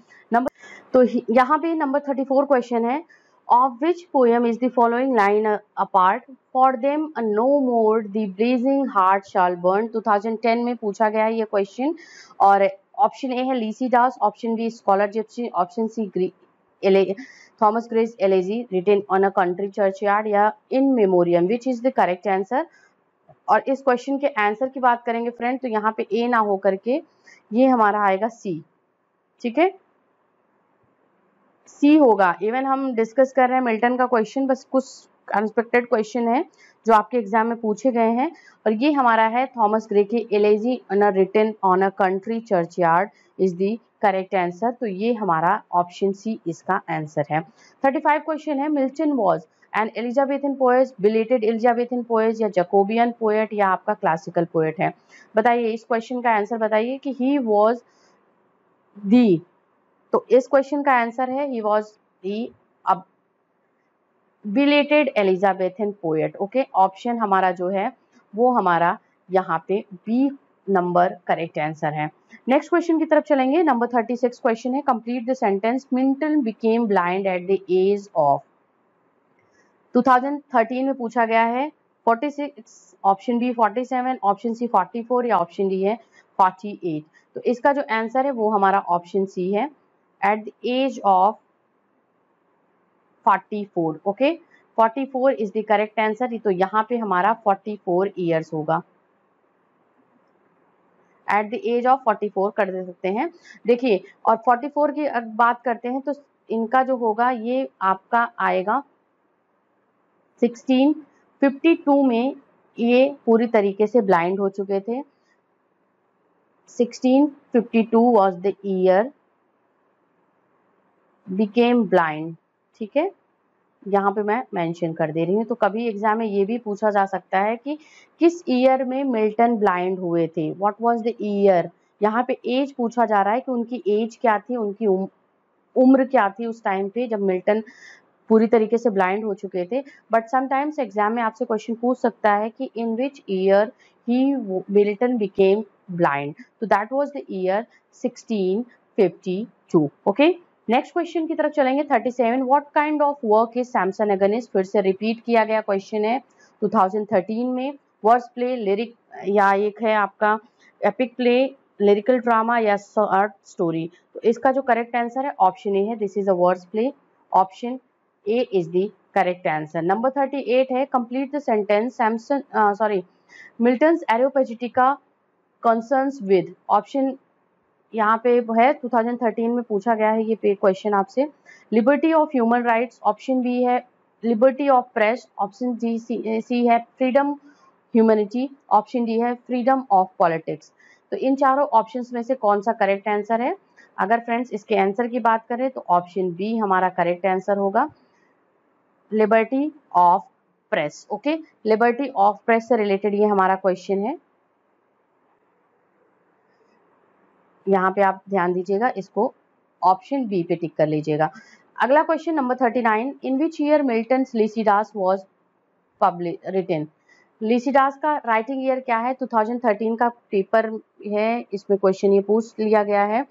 तो यहाँ पे नंबर 34 क्वेश्चन है, of which poem is the following line apart? For them no more the blazing heart shall burn। 2010 में पूछा गया है ये क्वेश्चन। और ऑप्शन ए है Lycidas, option B scholar gipsy, option C Thomas Gray's elegy written on a country churchyard, या In Memoriam. Which is the correct answer? और इस क्वेश्चन के आंसर की बात करेंगे फ्रेंड, तो यहाँ पे ए ना हो करके ये हमारा आएगा सी। ठीक है, सी होगा। इवन हम डिस्कस कर रहे हैं मिल्टन का क्वेश्चन, बस कुछ अनएक्सपेक्टेड क्वेश्चन है जो आपके एग्जाम में पूछे गए हैं। और ये हमारा है थॉमस ग्रे की Elegy written on a country Churchyard is the correct answer. तो ये हमारा ऑप्शन सी इसका आंसर है। 35 क्वेश्चन है, Milton was an Elizabethan poet, belated Elizabethan poet, या जैकोबियन पोएट, या आपका क्लासिकल पोएट है? बताइए, इस क्वेश्चन का आंसर बताइए कि ही वॉज दी। तो इस क्वेश्चन का आंसर है he was the belated Elizabethan poet. Okay, option हमारा जो है वो हमारा यहाँ पे बी नंबर करेक्ट आंसर है। नेक्स्ट क्वेश्चन की तरफ चलेंगे। नंबर 36 क्वेश्चन है, complete the sentence Milton became blind at the age of. 2013 में पूछा गया है 46, ऑप्शन बी 47, ऑप्शन सी 44, या ऑप्शन डी है 48। तो इसका जो आंसर है वो हमारा ऑप्शन सी है, at the age of 44। Okay, 44 is the correct answer. तो यहाँ पे हमारा 44 ईयर्स होगा, एट द एज ऑफ 44 कर दे सकते हैं। देखिए, और 44 की बात करते हैं तो इनका जो होगा ये आपका आएगा 1652 में ये पूरी तरीके से ब्लाइंड हो चुके थे। 1652 was the year became blind। ठीक है, यहाँ पे मैं मेंशन कर दे रही हूँ। तो कभी एग्जाम में ये भी पूछा जा सकता है कि किस ईयर में मिल्टन ब्लाइंड हुए थे, व्हाट वाज द ईयर। यहाँ पे एज पूछा जा रहा है कि उनकी एज क्या थी, उनकी उम्र क्या थी उस टाइम पे जब मिल्टन पूरी तरीके से ब्लाइंड हो चुके थे। बट समटाइम्स एग्जाम में आपसे क्वेश्चन पूछ सकता है कि in which year he Milton became blind. तो that was the year 1652। Okay, next question की तरफ चलेंगे। 37, what kind of work is Samson Agonistes? फिर से रिपीट किया गया क्वेश्चन है 2013 में। वर्ड्स प्ले, लिरिक, या एक है आपका एपिक प्ले, लिरिकल ड्रामा, या शॉर्ट स्टोरी। तो इसका जो करेक्ट आंसर है ऑप्शन ए है, this is a words play. Option A is the correct answer। Number 38 है, complete the sentence Milton's Areopagitica concerns with। Option यहाँ पे है 2013 में पूछा गया है ये क्वेश्चन आपसे। Liberty of human rights, option B है liberty of press, option C है फ्रीडम ह्यूमैनिटी, ऑप्शन डी है फ्रीडम ऑफ पॉलिटिक्स। तो इन चारों ऑप्शंस में से कौन सा करेक्ट आंसर है? अगर फ्रेंड्स इसके आंसर की बात करें तो ऑप्शन बी हमारा करेक्ट आंसर होगा, liberty of press. Okay, liberty of press से रिलेटेड ये हमारा क्वेश्चन है। यहाँ पे आप ध्यान दीजिएगा, इसको ऑप्शन बी पे टिक कर लीजिएगा। अगला question number 39, in which year Milton's Lycidas was written? Lycidas का राइटिंग ईयर क्या है? 2013 का पेपर है, इसमें क्वेश्चन ये पूछ लिया गया है।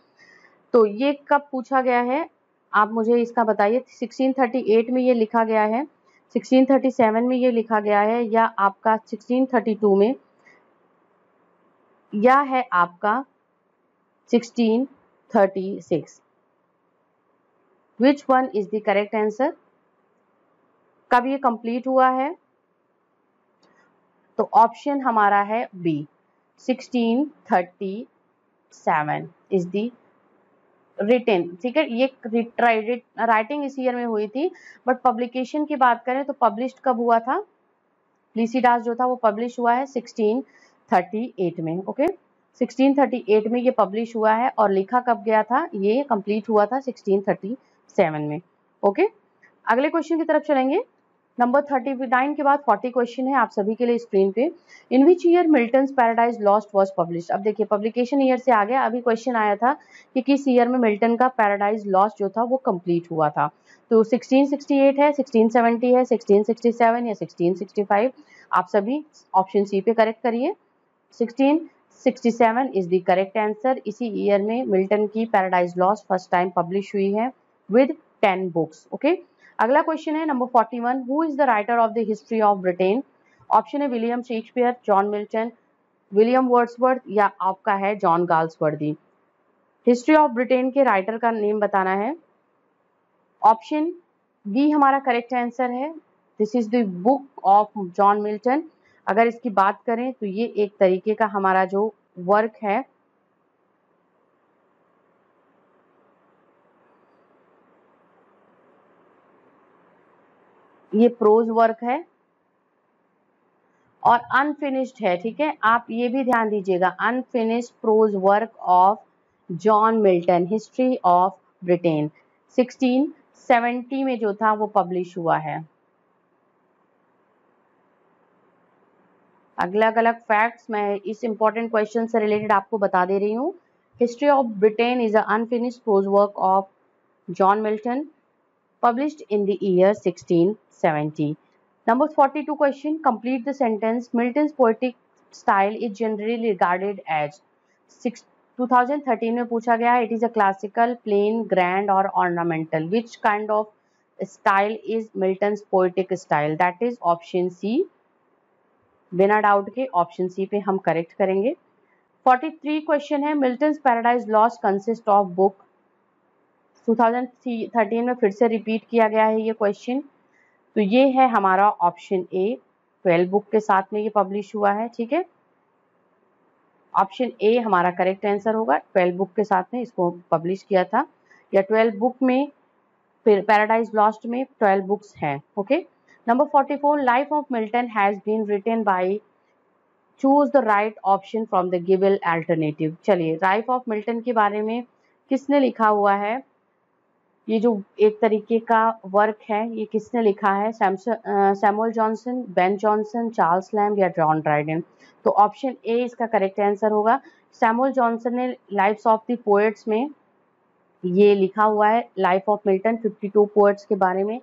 तो ये कब पूछा गया है आप मुझे इसका बताइए। 1638 में ये लिखा गया है, 1637 में ये लिखा गया है, या आपका 1632 में, या है आपका 1636। विच one is the correct answer? कब ये कंप्लीट हुआ है? तो ऑप्शन हमारा है बी, 1637 इज द रिटेन। ठीक है, ये राइटिंग इस ईयर में हुई थी, बट पब्लिकेशन की बात करें तो पब्लिश कब हुआ था? लीसिडास जो था वो पब्लिश हुआ है 1638 में। ओके, 1638 में ये पब्लिश हुआ है और लिखा कब गया था, ये कंप्लीट हुआ था 1637 में। ओके, अगले क्वेश्चन की तरफ चलेंगे। नंबर 39 के बाद 40 क्वेश्चन है आप सभी के लिए स्क्रीन पे। In which year Milton's Paradise Lost was publish. अब देखिए पब्लिकेशन ईयर से आ गया, अभी क्वेश्चन आया था कि किस ईयर में मिल्टन का पैराडाइज लॉस्ट जो था वो कंप्लीट हुआ था। तो 1668 है, 1670 है, 1667 या 1665। आप सभी ऑप्शन सी पे करेक्ट करिए। 1667 इज द करेक्ट आंसर। इसी ईयर में मिल्टन की Paradise Lost first time publish हुई है विद 10 बुक्स। ओके, अगला क्वेश्चन है number 41। Who is the writer of the history of Britain. Option है William Shakespeare, John Milton, William Wordsworth या आपका है John Galsworthy. History of Britain के writer का नेम बताना है। ऑप्शन बी हमारा करेक्ट आंसर है। This is the book of John Milton. अगर इसकी बात करें तो ये एक तरीके का हमारा जो वर्क है, ये प्रोज वर्क है और अनफिनिश्ड है। ठीक है, आप ये भी ध्यान दीजिएगा, unfinished pros work of John Milton, history of Britain, 1670 में जो था वो पब्लिश हुआ है। अलग अलग फैक्ट्स मैं इस इंपॉर्टेंट क्वेश्चन से रिलेटेड आपको बता दे रही हूँ। History of Britain is a unfinished pros work of John Milton, published in the year 1670. Number 42 question. Complete the sentence. Milton's poetic style is generally regarded as 2013 में पूछा गया है. It is a classical, plain, grand or ornamental. Which kind of style is Milton's poetic style? That is option C. बिना doubt के option C पे हम correct करेंगे। 43 question है। Milton's Paradise lost consist of book. 2013 में फिर से repeat किया गया है ये क्वेश्चन, तो ये है हमारा ऑप्शन ए, 12 बुक के साथ में ये पब्लिश हुआ है। ठीक है, ऑप्शन ए हमारा करेक्ट आंसर होगा। 12 बुक के साथ में इसको पब्लिश किया था, या 12 बुक में फिर पैराडाइज लॉस्ट में 12 बुक्स हैं। Okay, number 44। Life of Milton has been written by, choose the right option from the given alternative. चलिए, लाइफ ऑफ मिल्टन के बारे में किसने लिखा हुआ है, ये जो एक तरीके का वर्क है ये किसने लिखा है, Samuel Johnson, Ben Jonson, Charles lamb या जॉन ड्राइडन। तो ऑप्शन ए इसका करेक्ट आंसर होगा। सैमुअल जॉनसन ने लाइफ्स ऑफ द पोएट्स में ये लिखा हुआ है, लाइफ ऑफ मिल्टन 52 पोएट्स के बारे में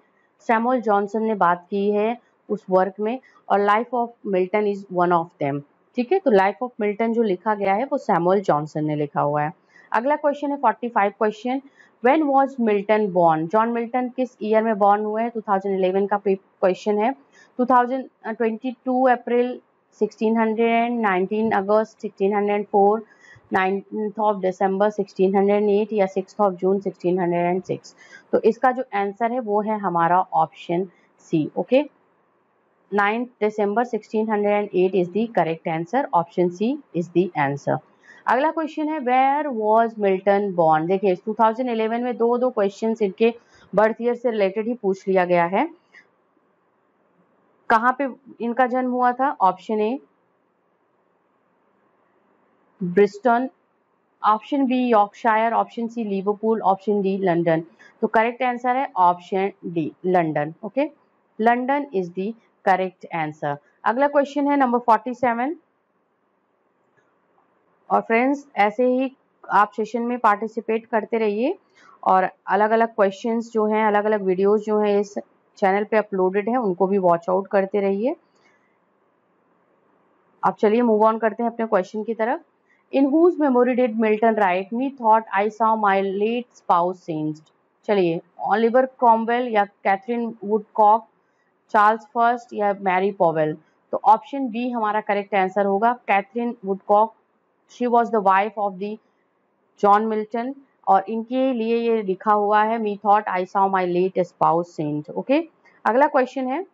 सैमुअल जॉनसन ने बात की है उस वर्क में, और life of Milton is one of them. ठीक है, तो लाइफ ऑफ मिल्टन जो लिखा गया है वो सैमुअल जॉनसन ने लिखा हुआ है। अगला क्वेश्चन है 45 question. When was Milton born. John Milton किस ईयर में बॉर्न हुए हैं, 2011 का क्वेश्चन है। 2022 अप्रैल 1600, 19 अगस्त 1604, 9th ऑफ दिसंबर 1608 या 6th ऑफ जून 1606। तो इसका जो आंसर है वो है हमारा option C. Okay, 9th December 1608 is the correct answer. Option C is the answer. अगला क्वेश्चन है वेयर वाज मिल्टन बॉर्न। देखिए 2011 में दो क्वेश्चन इनके बर्थ ईयर से रिलेटेड ही पूछ लिया गया है। कहाँ पे इनका जन्म हुआ था, option A Brixton, option B Yorkshire, option C Liverpool, option D London. तो करेक्ट आंसर है option D London. Okay, London is the correct answer. अगला क्वेश्चन है नंबर 47। और फ्रेंड्स ऐसे ही आप सेशन में पार्टिसिपेट करते रहिए और अलग अलग क्वेश्चंस जो हैं, अलग अलग वीडियोस जो हैं इस चैनल पे अपलोडेड हैं, उनको भी वॉच आउट करते रहिए। अब चलिए मूव ऑन करते हैं अपने क्वेश्चन की तरफ। In whose memory did Milton write methought I saw my late spouse saint. चलिए, ओलिवर क्रॉमवेल या कैथरीन वुडकॉक, चार्ल्स फर्स्ट या मैरी पॉवेल। तो ऑप्शन बी हमारा करेक्ट आंसर होगा, Katherine Woodcock. She was the wife of the John Milton, और इनके लिए ये लिखा हुआ है methought I saw my late spouse saint. Okay, अगला क्वेश्चन है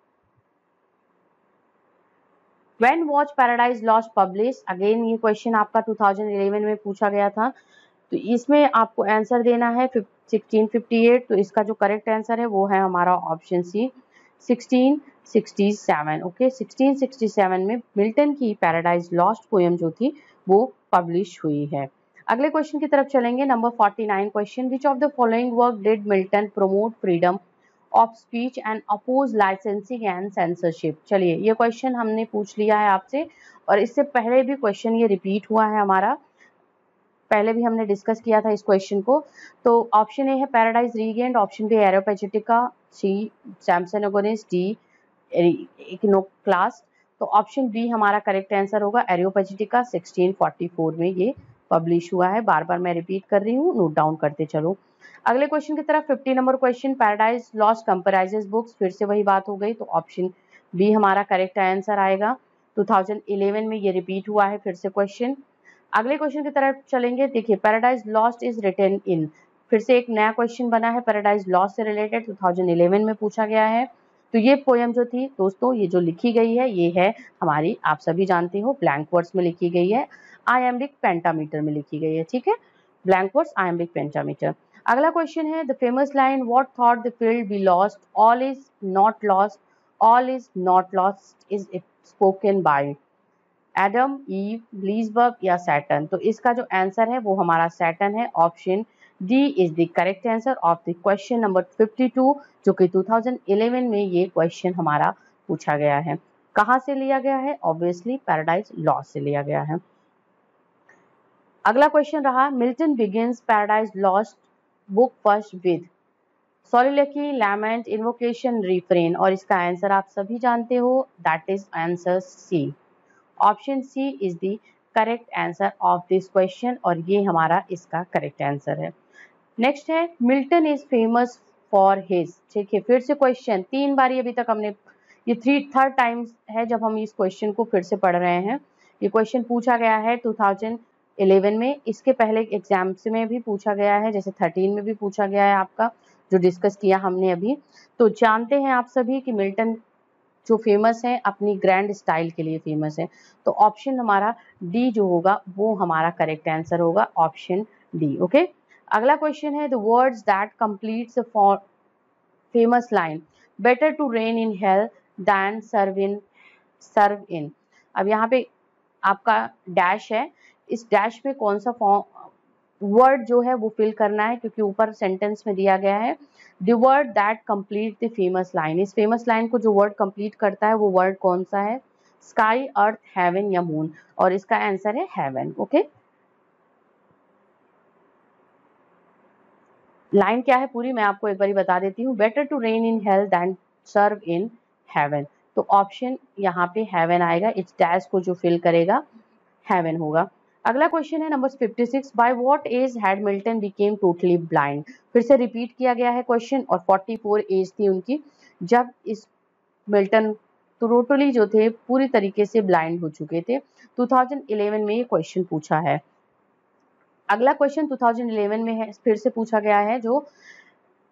When was Paradise Lost published? Again ये क्वेश्चन आपका 2011 में पूछा गया था, तो इसमें आपको आंसर देना है 1658। तो इसका जो करेक्ट आंसर है वो है हमारा ऑप्शन सी 1667। ओके, 1667 में मिल्टन की पैराडाइज लॉस्ट पोएम जो थी वो पब्लिश हुई है। अगले क्वेश्चन की तरफ चलेंगे, number 49 question, which of the following work did Milton promote freedom of speech and oppose licensing and censorship. चलिए ये क्वेश्चन हमने पूछ लिया है आपसे, और इससे पहले भी क्वेश्चन ये रिपीट हुआ है हमारा, पहले भी हमने डिस्कस किया था इस क्वेश्चन को। तो ऑप्शन ए है पैराडाइज रीगेन्ड, ऑप्शन बी एरोपेजिटिका, सी सैमसोनोगोनिस, डी इक्नोक्लास्ट। तो ऑप्शन बी हमारा करेक्ट आंसर होगा, एरियोपेजिटिका 1644 में ये पब्लिश हुआ है। बार बार मैं रिपीट कर रही हूँ, नोट डाउन करते चलो। अगले क्वेश्चन की तरफ 50 number question, Paradise lost comprises books, फिर से वही बात हो गई, तो ऑप्शन बी हमारा करेक्ट आंसर आएगा। 2011 में ये रिपीट हुआ है फिर से क्वेश्चन। अगले क्वेश्चन की तरफ चलेंगे, देखिए Paradise Lost is written in, फिर से एक नया क्वेश्चन बना है पैराडाइज लॉस्ट से रिलेटेड, 2011 में पूछा गया है। तो ये पोयम जो थी दोस्तों, ये जो लिखी गई है ये है हमारी, आप सभी जानते हो, ब्लैंक वर्ड्स में लिखी गई है, आयम्बिक पेंटामीटर में लिखी गई है, ठीक है, ब्लैंक वर्ड्स आयम्बिक पेंटामीटर। अगला क्वेश्चन है, the famous line what thought the field be lost, all is not lost, all is not lost is spoken by Adam, Eve, Leesburg या सैटर्न। तो इसका जो आंसर है वो हमारा सैटर्न है, option D is the correct answer of the question number 52, जो कि 2011 में ये क्वेश्चन हमारा पूछा गया है। कहाँ से लिया गया है? ऑब्वियसली पैराडाइज लॉस्ट से लिया गया है। अगला क्वेश्चन रहा, Milton begins Paradise Lost book first with soliloquy, lament, invocation, refrain, और इसका आंसर आप सभी जानते हो, that is answer C. Option C is the correct answer of this question, और ये हमारा इसका करेक्ट आंसर है। नेक्स्ट है, Milton is famous for his, ठीक है, फिर से क्वेश्चन 3 बार अभी तक हमने, ये थर्ड टाइम्स है जब हम इस क्वेश्चन को फिर से पढ़ रहे हैं। ये क्वेश्चन पूछा गया है 2011 में, इसके पहले एग्जाम्स में भी पूछा गया है, जैसे 13 में भी पूछा गया है आपका, जो डिस्कस किया हमने अभी। तो जानते हैं आप सभी कि मिल्टन जो फेमस है अपनी ग्रैंड स्टाइल के लिए फेमस है, तो ऑप्शन हमारा डी जो होगा वो हमारा करेक्ट आंसर होगा, ऑप्शन डी। ओके, अगला क्वेश्चन है, the words that completes the famous line better to reign in hell than serve in. अब यहाँ पे आपका डैश है, इस डैश में कौन सा वर्ड जो है वो फिल करना है, क्योंकि ऊपर सेंटेंस में दिया गया है the word that complete the famous line. इस फेमस लाइन को जो वर्ड कंप्लीट करता है वो वर्ड कौन सा है? स्काई, अर्थ, हेवन या मून, और इसका आंसर है हेवन। ओके, लाइन क्या है पूरी मैं आपको एक बार बता देती हूँ, better to reign in hell than serve in heaven. तो ऑप्शन यहाँ पे हेवन आएगा, इस डैश को जो फिल करेगा हेवन होगा। अगला क्वेश्चन है number 56, by what age had Milton became totally blind. फिर से रिपीट किया गया है क्वेश्चन, और 44 एज थी उनकी जब इस मिल्टन टोटली जो थे पूरी तरीके से ब्लाइंड हो चुके थे। 2011 में ये क्वेश्चन पूछा है। अगला क्वेश्चन 2011 में है, फिर से पूछा गया है, जो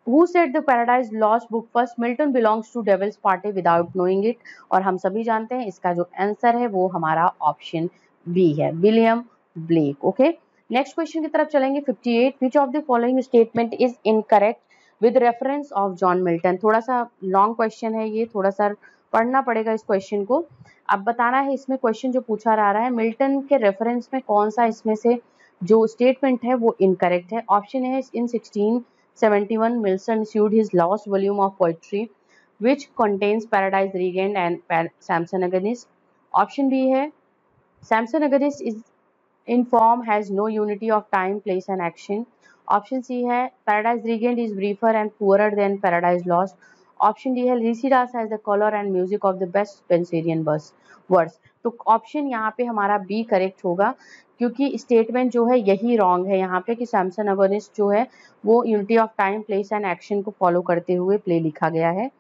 Who said the Paradise Lost book first? Milton belongs to Devil's Party without knowing it, और हम सभी जानते हैं इसका जो आंसर है वो हमारा ऑप्शन बी है, William Blake. Okay, next question की तरफ चलेंगे 58, विच of the following statement is incorrect with reference of John Milton. थोड़ा सा लॉन्ग क्वेश्चन है ये, थोड़ा सा पढ़ना पड़ेगा इस क्वेश्चन को। अब बताना है इसमें क्वेश्चन जो पूछा जा रहा है, मिल्टन के रेफरेंस में कौन सा इसमें से जो स्टेटमेंट है वो इनकरेक्ट है। ऑप्शन है, इन 1671 Milton issued his last volume of poetry which contains Paradise Regained and Samson Agonis. Option B है, Samson Agonis is in form has no unity of time, place and action. Option C है, Paradise Regained is briefer and poorer than Paradise Lost. Option D है, Lycidas has the color and music of the best Spenserian verse. तो option यहाँ पे हमारा B correct होगा, क्योंकि statement जो है यही रॉन्ग है यहाँ पे कि सैमसन अगोनिस्ट जो है वो unity of time, place and action को फॉलो करते हुए प्ले लिखा गया है।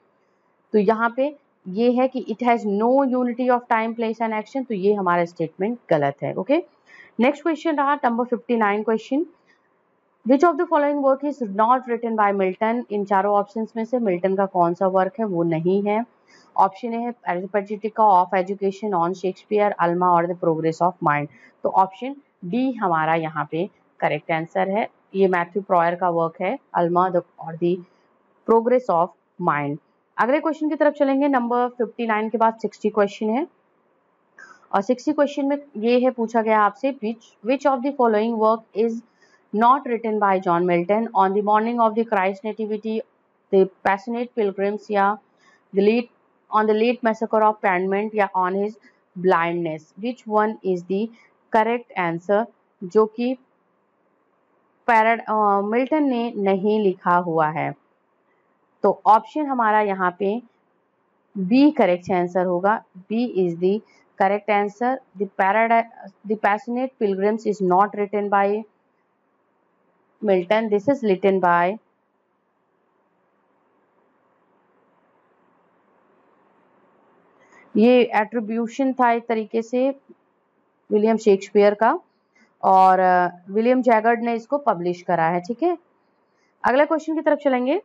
तो यहाँ पे ये है कि it has no unity of time, place and action, तो ये हमारा स्टेटमेंट गलत है। ओके, नेक्स्ट क्वेश्चन रहा number 59 question, which of the following work is not written by Milton. इन चारों ऑप्शंस में से मिल्टन का कौन सा वर्क है वो नहीं है। ऑप्शन है, एरिथमेटिका of education, on Shakespeare, Alma और द प्रोग्रेस ऑफ माइंड। तो ऑप्शन डी हमारा यहाँ पे करेक्ट आंसर है, ये मैथ्यू प्रॉयर का वर्क है, अल्मा और द प्रोग्रेस ऑफ माइंड। अगले क्वेश्चन की तरफ चलेंगे, नंबर 59 के बाद 60 क्वेश्चन है, और 60 क्वेश्चन में ये है पूछा गया आपसे, which of the following work is not written by John Milton? On the morning of the Christ nativity, the passionate pilgrims, या the late on the late massacre of Piedmont, या on his blindness? Which one is the correct answer, जो कि Milton ने नहीं लिखा हुआ है? तो ऑप्शन हमारा यहाँ पे बी करेक्ट आंसर होगा. B is the correct answer. The Passionate Pilgrims is not written by Milton. This is written by ये एट्रीब्यूशन था एक तरीके से विलियम शेक्सपियर का, और विलियम जैगर्ड ने इसको पब्लिश करा है. ठीक है, अगले क्वेश्चन की तरफ चलेंगे.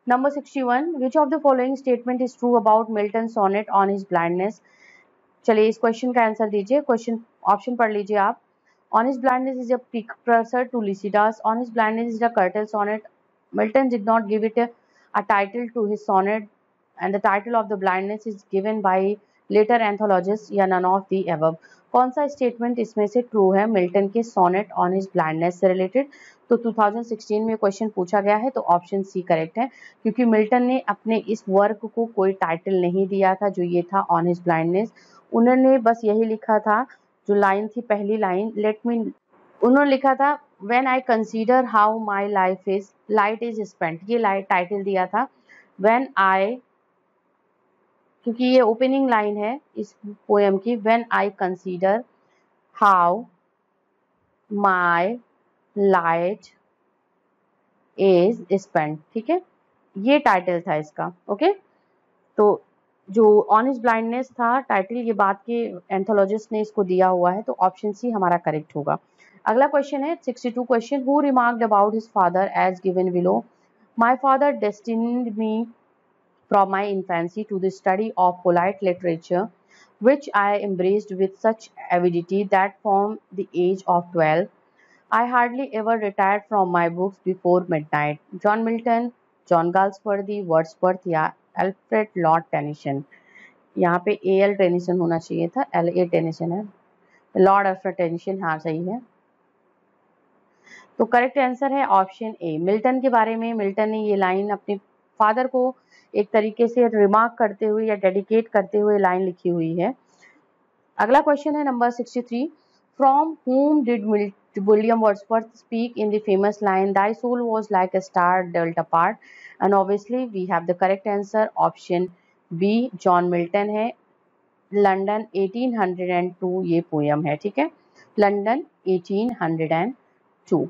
Number 61, which of the following statement is true about Milton sonnet On his Blindness? चलिए इस क्वेश्चन का आंसर दीजिए. क्वेश्चन ऑप्शन पढ़ लीजिए आप. On his blindness is a precursor to Lycidas. On his blindness is a curtal sonnet. Milton did not give it a title to his sonnet, and the title of the blindness is given by later anthologists, या none of the above. कौन सा statement इसमें से true है Milton के sonnet On his blindness से related? तो 2016 में क्वेश्चन पूछा गया है, तो ऑप्शन सी करेक्ट है, क्योंकि मिल्टन ने अपने इस वर्क को कोई टाइटल नहीं दिया था, जो ये था ऑन हिज ब्लाइंडनेस. उन्होंने बस यही लिखा था, जो लाइन थी पहली लाइन, उन्होंने लिखा था when I consider how my life is light is spent, ये लाइट टाइटल दिया था. व्हेन आई, क्योंकि ये ओपनिंग लाइन है इस पोएम की, when I consider how my light is spent. ठीक है, ये टाइटल था इसका. ओके, तो जो ऑन हिज ब्लाइंडनेस था टाइटल, ये बात के एंथोलॉजिस्ट ने इसको दिया हुआ है, तो ऑप्शन सी हमारा करेक्ट होगा. अगला क्वेश्चन है 62 question. Who remarked about his father as given below? My father destined me from my infancy to the study of polite literature, which I embraced with such avidity that from the age of 12 I hardly ever retired from my books before midnight. John Milton, John Galsworthy, Wordsworth, या Alfred Lord Tennyson? यहाँ पे A.L. Tennyson होना चाहिए था, L.A. Tennyson है, Lord Alfred Tennyson. हाँ सही है, तो करेक्ट आंसर है ऑप्शन ए. मिल्टन के बारे में मिल्टन ने ये लाइन अपने फादर को एक तरीके से रिमार्क करते हुए या डेडिकेट करते हुए लाइन लिखी हुई है. अगला क्वेश्चन है number 63. From whom did William Wordsworth speak in the famous line, thy soul was like a star dwelt apart? And obviously we have the correct answer, option B, John Milton है. London 1802 ये poem है. ठीक है, London 1802.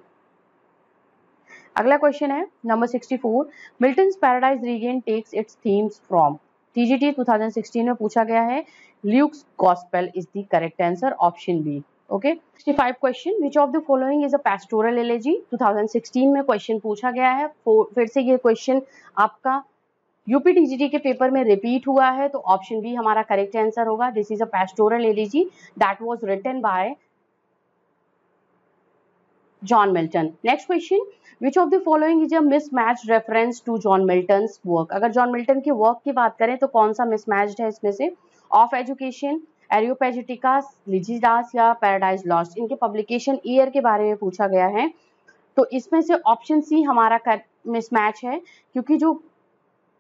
अगला question है number 64. Milton's Paradise Regained takes its themes from? TGT 2016 में पूछा गया है. Luke's gospel is the correct answer, option B. Okay, 65 question. Which of the following is a pastoral elegy? 2016 में क्वेश्चन पूछा गया है. फिर से ये क्वेश्चन आपका यूपी टीजीटी के पेपर में रिपीट हुआ है, तो ऑप्शन बी हमारा करेक्ट आंसर होगा. This is a pastoral elegy that was written by John Milton. Next question. Which of the following is a mismatched reference to John Milton's work? अगर John Milton के work की बात करें तो कौन सा मिसमैच्ड है इसमें से? ऑफ एजुकेशन, एरियोपेजिटिका, लिजिडास, या पैराडाइज लॉस्ट? इनके पब्लिकेशन ईयर के बारे में पूछा गया है, तो इसमें से ऑप्शन सी हमारा मिसमैच है, क्योंकि जो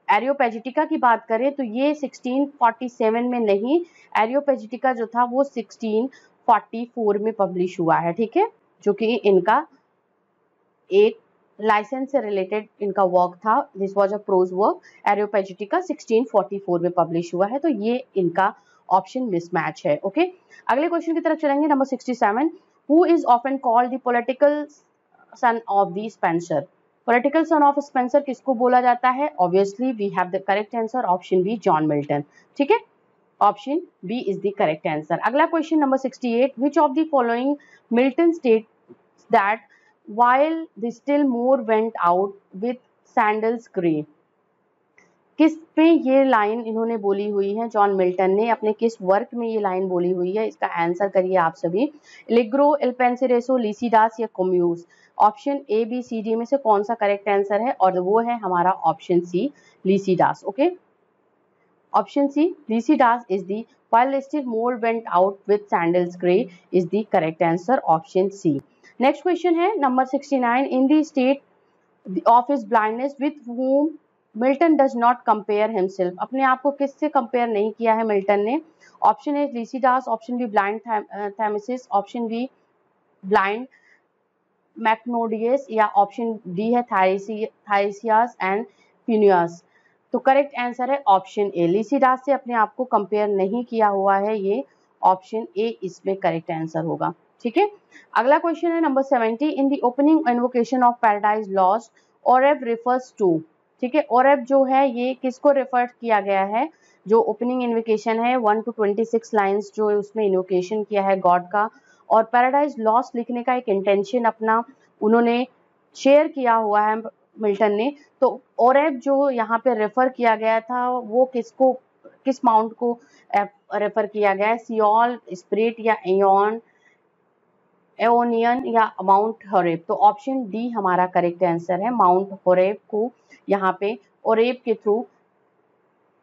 एरियोपेजिटिका की बात करें तो ये 1647 में नहीं, एरियोपेजिटिका जो था वो 1644 में पब्लिश हुआ है. ठीक है, जो कि इनका एक लाइसेंस से रिलेटेड इनका वर्क था. This was a prose work. Areopagitica 1644 में पब्लिश हुआ है, तो ये इनका ऑप्शन मिसमैच है. ओके, अगले क्वेश्चन की तरफ चलेंगे. Number 67. Who is often called the political son of the Spenser? Political son of Spenser किसको बोला जाता है? Obviously we have the correct answer, option B, John Milton. ठीक है, option B is the correct answer. अगला question number 68. Which of the following Milton states that while the still more went out with sandals grey? किस पे ये line इन्होंने बोली हुई है? जॉन मिल्टन ने अपने किस वर्क में ये लाइन बोली हुई है? इसका आंसर करिए आप सभी. एलिग्रो, इल पेंसिरेसो, लिसिडास, या Comus? Option A, B, C, D में से कौन सा करेक्ट आंसर है? और वो है हमारा option C, Lycidas. Okay, option C Lycidas is the while still more went out with sandals gray is the correct answer, option C. Next question है number 69, in the state of his blindness with whom Milton does not compare himself, अपने आप को किससे compare नहीं किया है Milton ने। Option A Lycidas, option B blind Thamyris, option B blind Maeonides या ऑप्शन डी है थाइसियास एंड फिनियस। तो करेक्ट आंसर है ऑप्शन ए, Lycidas से अपने आप को कंपेयर नहीं किया हुआ है, ये ऑप्शन ए इसमें करेक्ट आंसर होगा। ठीक है, अगला क्वेश्चन है number 70, in the opening invocation of Paradise Lost Horeb refers to. ठीक है, ओरेब जो है ये किसको रेफर किया गया है, जो ओपनिंग इन्वोकेशन है 1 to 26 लाइंस जो उसमें इन्वोकेशन किया है गॉड का, और पैराडाइज लॉस्ट लिखने का एक इंटेंशन अपना उन्होंने शेयर किया हुआ है मिल्टन ने। तो ओरेब जो यहाँ पे रेफर किया गया था वो किसको, किस माउंट को रेफर किया गया है, सियोल, स्पिरिट या एओनियन या माउंट होरेब। तो ऑप्शन डी हमारा करेक्ट आंसर है, माउंट होरेब को यहाँ पे ओरेब के थ्रू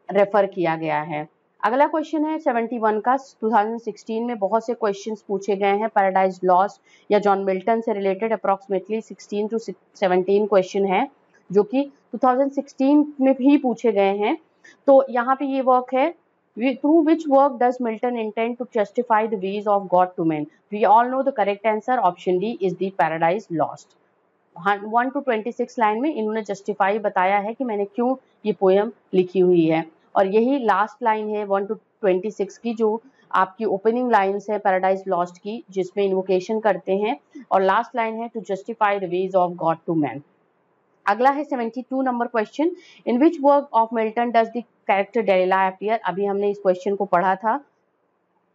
रेफर किया गया है। अगला क्वेश्चन है 71 का, 2016 में बहुत से क्वेश्चंस पूछे गए हैं पैराडाइज लॉस्ट या जॉन मिल्टन से रिलेटेड, अप्रॉक्सीमेटली 16 to 17 क्वेश्चन है जो कि 2016 में भी पूछे गए हैं। तो यहाँ पे ये वर्क है, through which work does Milton intend to justify the ways of God to men? We all know the correct answer, option D is the Paradise Lost। 1 to 26 line में इन्होंने जस्टिफाई बताया है कि मैंने क्यों ये पोयम लिखी हुई है, और यही लास्ट लाइन है 1 to 26 की जो आपकी ओपनिंग लाइन्स है पैराडाइज लॉस्ट की, जिसमें इन्वोकेशन करते हैं, और लास्ट लाइन है to justify the ways of God to man. अगला है 72 number question, in which work of Milton does the character Delilah appear. अभी हमने इस क्वेश्चन को पढ़ा था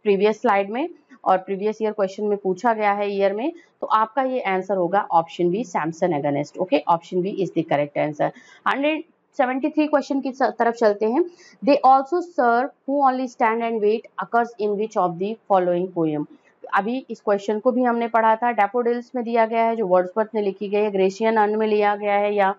प्रीवियस स्लाइड में, और प्रीवियस ईयर क्वेश्चन में पूछा गया है ईयर में, तो आपका ये आंसर होगा option B, Samson Agonistes. Okay, option B is the correct answer. 173 question की तरफ चलते हैं, they also serve who only stand and wait occurs in which of the following poem. अभी इस क्वेश्चन को भी हमने पढ़ा था, डैफोडिल्स में दिया गया है जो वर्ड्सवर्थ ने लिखी गई है, ग्रेशियन अर्न में लिया गया है, या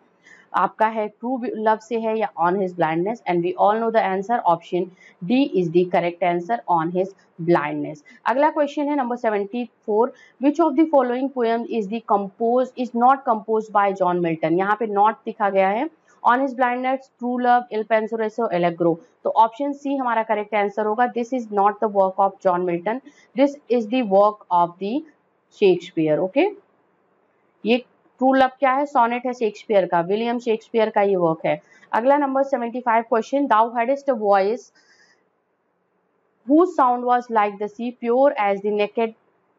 आपका है ट्रू लव से है, या on his blindness, and we all know the answer, option D is the correct answer, on his blindness. अगला क्वेश्चन है number 74, which of the following poem is not compose by John Milton. यहाँ पे not दिखा गया है, on his blindness, true love, Il Penseroso, Allegro. तो option C हमारा correct answer होगा, this is not the work of John Milton, this is the work of the Shakespeare. Okay, ये true love क्या है, sonnet है Shakespeare का, William Shakespeare का ये वर्क है। अगला number 75 question, thou hadst a voice whose sound was like the sea, pure as the naked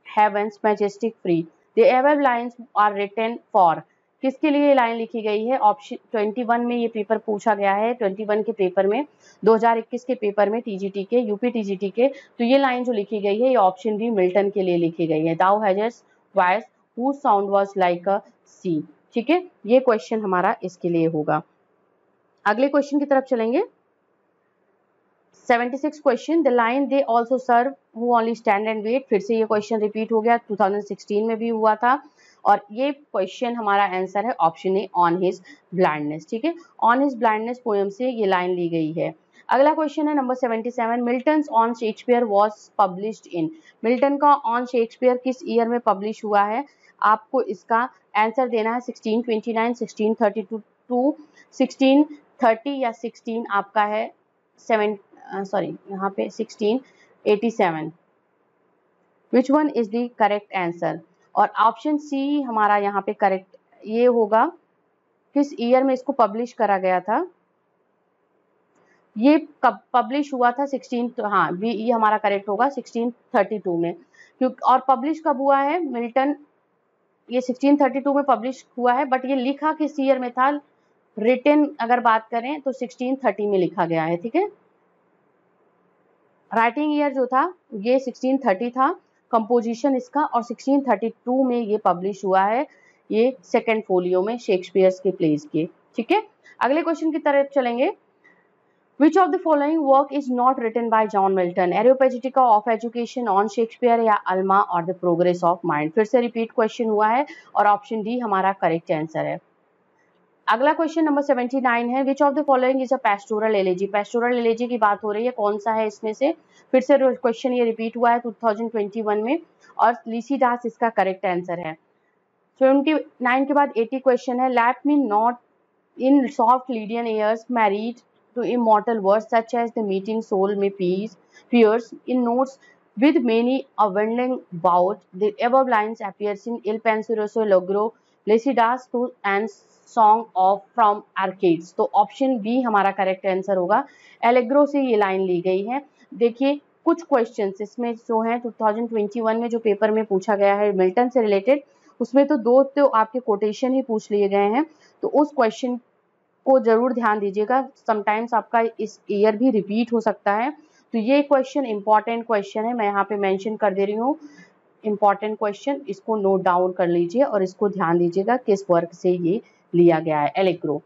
heavens, majestic, free. The above lines are written for। किसके लिए लाइन लिखी गई है, ऑप्शन 21 में ये पेपर पूछा गया है, 21 के पेपर में 2021 के पेपर में टीजीटी के, यूपी टीजीटी के। तो ये लाइन जो लिखी गई है ये ऑप्शन बी मिल्टन के लिए लिखी गई है, दाउ हैडस्ट voice whose sound was like a sea। ठीक है, ये क्वेश्चन हमारा इसके लिए होगा। अगले क्वेश्चन की तरफ चलेंगे, 76 question, the line they also serve who only stand and wait. फिर से ये क्वेश्चन रिपीट हो गया, 2016 में भी हुआ था, और ये क्वेश्चन हमारा आंसर है option A, on his blindness. ठीक है, ऑन हिज ब्लाइंडनेस पोएम से ये लाइन ली गई है। अगला क्वेश्चन है number 77, Milton's on Shakespeare was published in. Milton का ऑन शेक्सपियर किस ईयर में पब्लिश हुआ है, आपको इसका आंसर देना है 1629, 1632, 1630 या 16 आपका है यहाँ पे 1687। विच one is the correct answer, और ऑप्शन सी हमारा यहाँ पे करेक्ट ये होगा, किस ईयर में इसको पब्लिश करा गया था, ये कब पब्लिश हुआ था 16, हाँ ये हमारा करेक्ट होगा 1632 में, क्योंकि और पब्लिश कब हुआ है मिल्टन, ये 1632 में पब्लिश हुआ है, बट ये लिखा किस ईयर में था, रिटन अगर बात करें तो 1630 में लिखा गया है। ठीक है, राइटिंग ईयर जो था ये 1630 था, कंपोजिशन इसका, और 1632 में ये पब्लिश हुआ है, ये सेकेंड फोलियो में शेक्सपियर के प्लेस के। ठीक है, अगले क्वेश्चन की तरफ चलेंगे, Which of the following work is not written by John Milton? Areopagitica of Education, On Shakespeare या Alma और The Progress of Mind। फिर से रिपीट क्वेश्चन हुआ है और ऑप्शन डी हमारा करेक्ट आंसर है। अगला क्वेश्चन नंबर 79 है, विच of the following is a pastoral elegy. Pastoral elegy की बात हो रही है, कौन सा है इसमें से। फिर से क्वेश्चन ये रिपीट हुआ है 2021 में और लिसिडास इसका करेक्ट आंसर है। 79 के बाद 80 क्वेश्चन है, let me not in soft Lydian airs married to immortal words such as the meeting soul may pierce fierce in notes with many a wandering bout, the above lines appears in Il Penseroso Logro, Lycidas to and Song of from Arcades। तो option B हमारा correct answer होगा। Allegro से ये line ली गई है। देखिए कुछ questions इसमें जो है 2021 में जो पेपर में पूछा गया है मिल्टन से रिलेटेड, उसमें तो दो तो आपके कोटेशन ही पूछ लिए गए हैं, तो उस क्वेश्चन को जरूर ध्यान दीजिएगा। समटाइम्स आपका इस ईयर भी रिपीट हो सकता है, तो ये क्वेश्चन इंपॉर्टेंट क्वेश्चन है, मैं यहाँ पे मेंशन कर दे रही हूँ इंपॉर्टेंट क्वेश्चन, इसको नोट डाउन कर लीजिए और इसको ध्यान दीजिएगा किस वर्क से ये लिया गया है, एलेग्रो।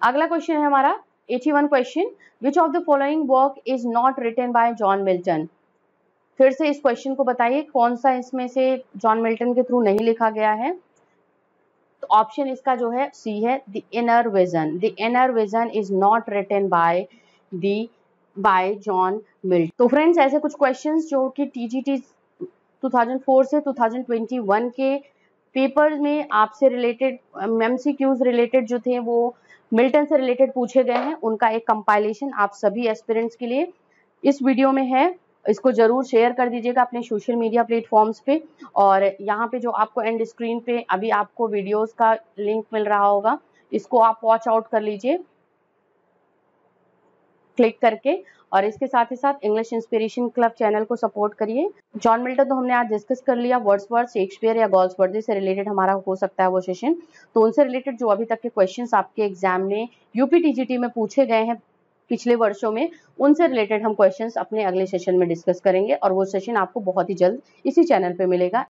अगला क्वेश्चन है हमारा 81 question, which of the following work is not written by John Milton. फिर से इस क्वेश्चन को बताइए कौन सा इसमें से जॉन मिल्टन के थ्रू नहीं लिखा गया है। तो ऑप्शन इसका जो है सी है, the inner vision. The inner vision is not written by John Milton. तो फ्रेंड्स ऐसे कुछ क्वेश्चंस जो कि टीजीटी 2004 से 2021 के पेपर में आपसे रिलेटेड एमसीक्यूज रिलेटेड जो थे वो मिल्टन से रिलेटेड पूछे गए हैं, उनका एक कंपाइलेशन आप सभी एस्पिरेंट्स के लिए इस वीडियो में है। इसको जरूर शेयर कर दीजिएगा अपने सोशल मीडिया प्लेटफॉर्म्स पे, और यहाँ पे जो आपको एंड स्क्रीन पे अभी आपको वीडियोस का लिंक मिल रहा होगा, इसको आप वॉच आउट कर लीजिए क्लिक करके, और इसके साथ ही साथ इंग्लिश इंस्पिरेशन क्लब चैनल को सपोर्ट करिए। जॉन मिल्टन तो हमने आज डिस्कस कर लिया, वर्ड्सवर्थ, शेक्सपियर या गॉल्सवर्दी से रिलेटेड हमारा हो सकता है वो सेशन, तो उनसे रिलेटेड जो अभी तक के क्वेश्चंस आपके एग्जाम में यूपीटीजीटी में पूछे गए हैं पिछले वर्षों में, उनसे रिलेटेड हम क्वेश्चंस अपने अगले सेशन में डिस्कस करेंगे, और वो सेशन आपको बहुत ही जल्द इसी चैनल पे मिलेगा।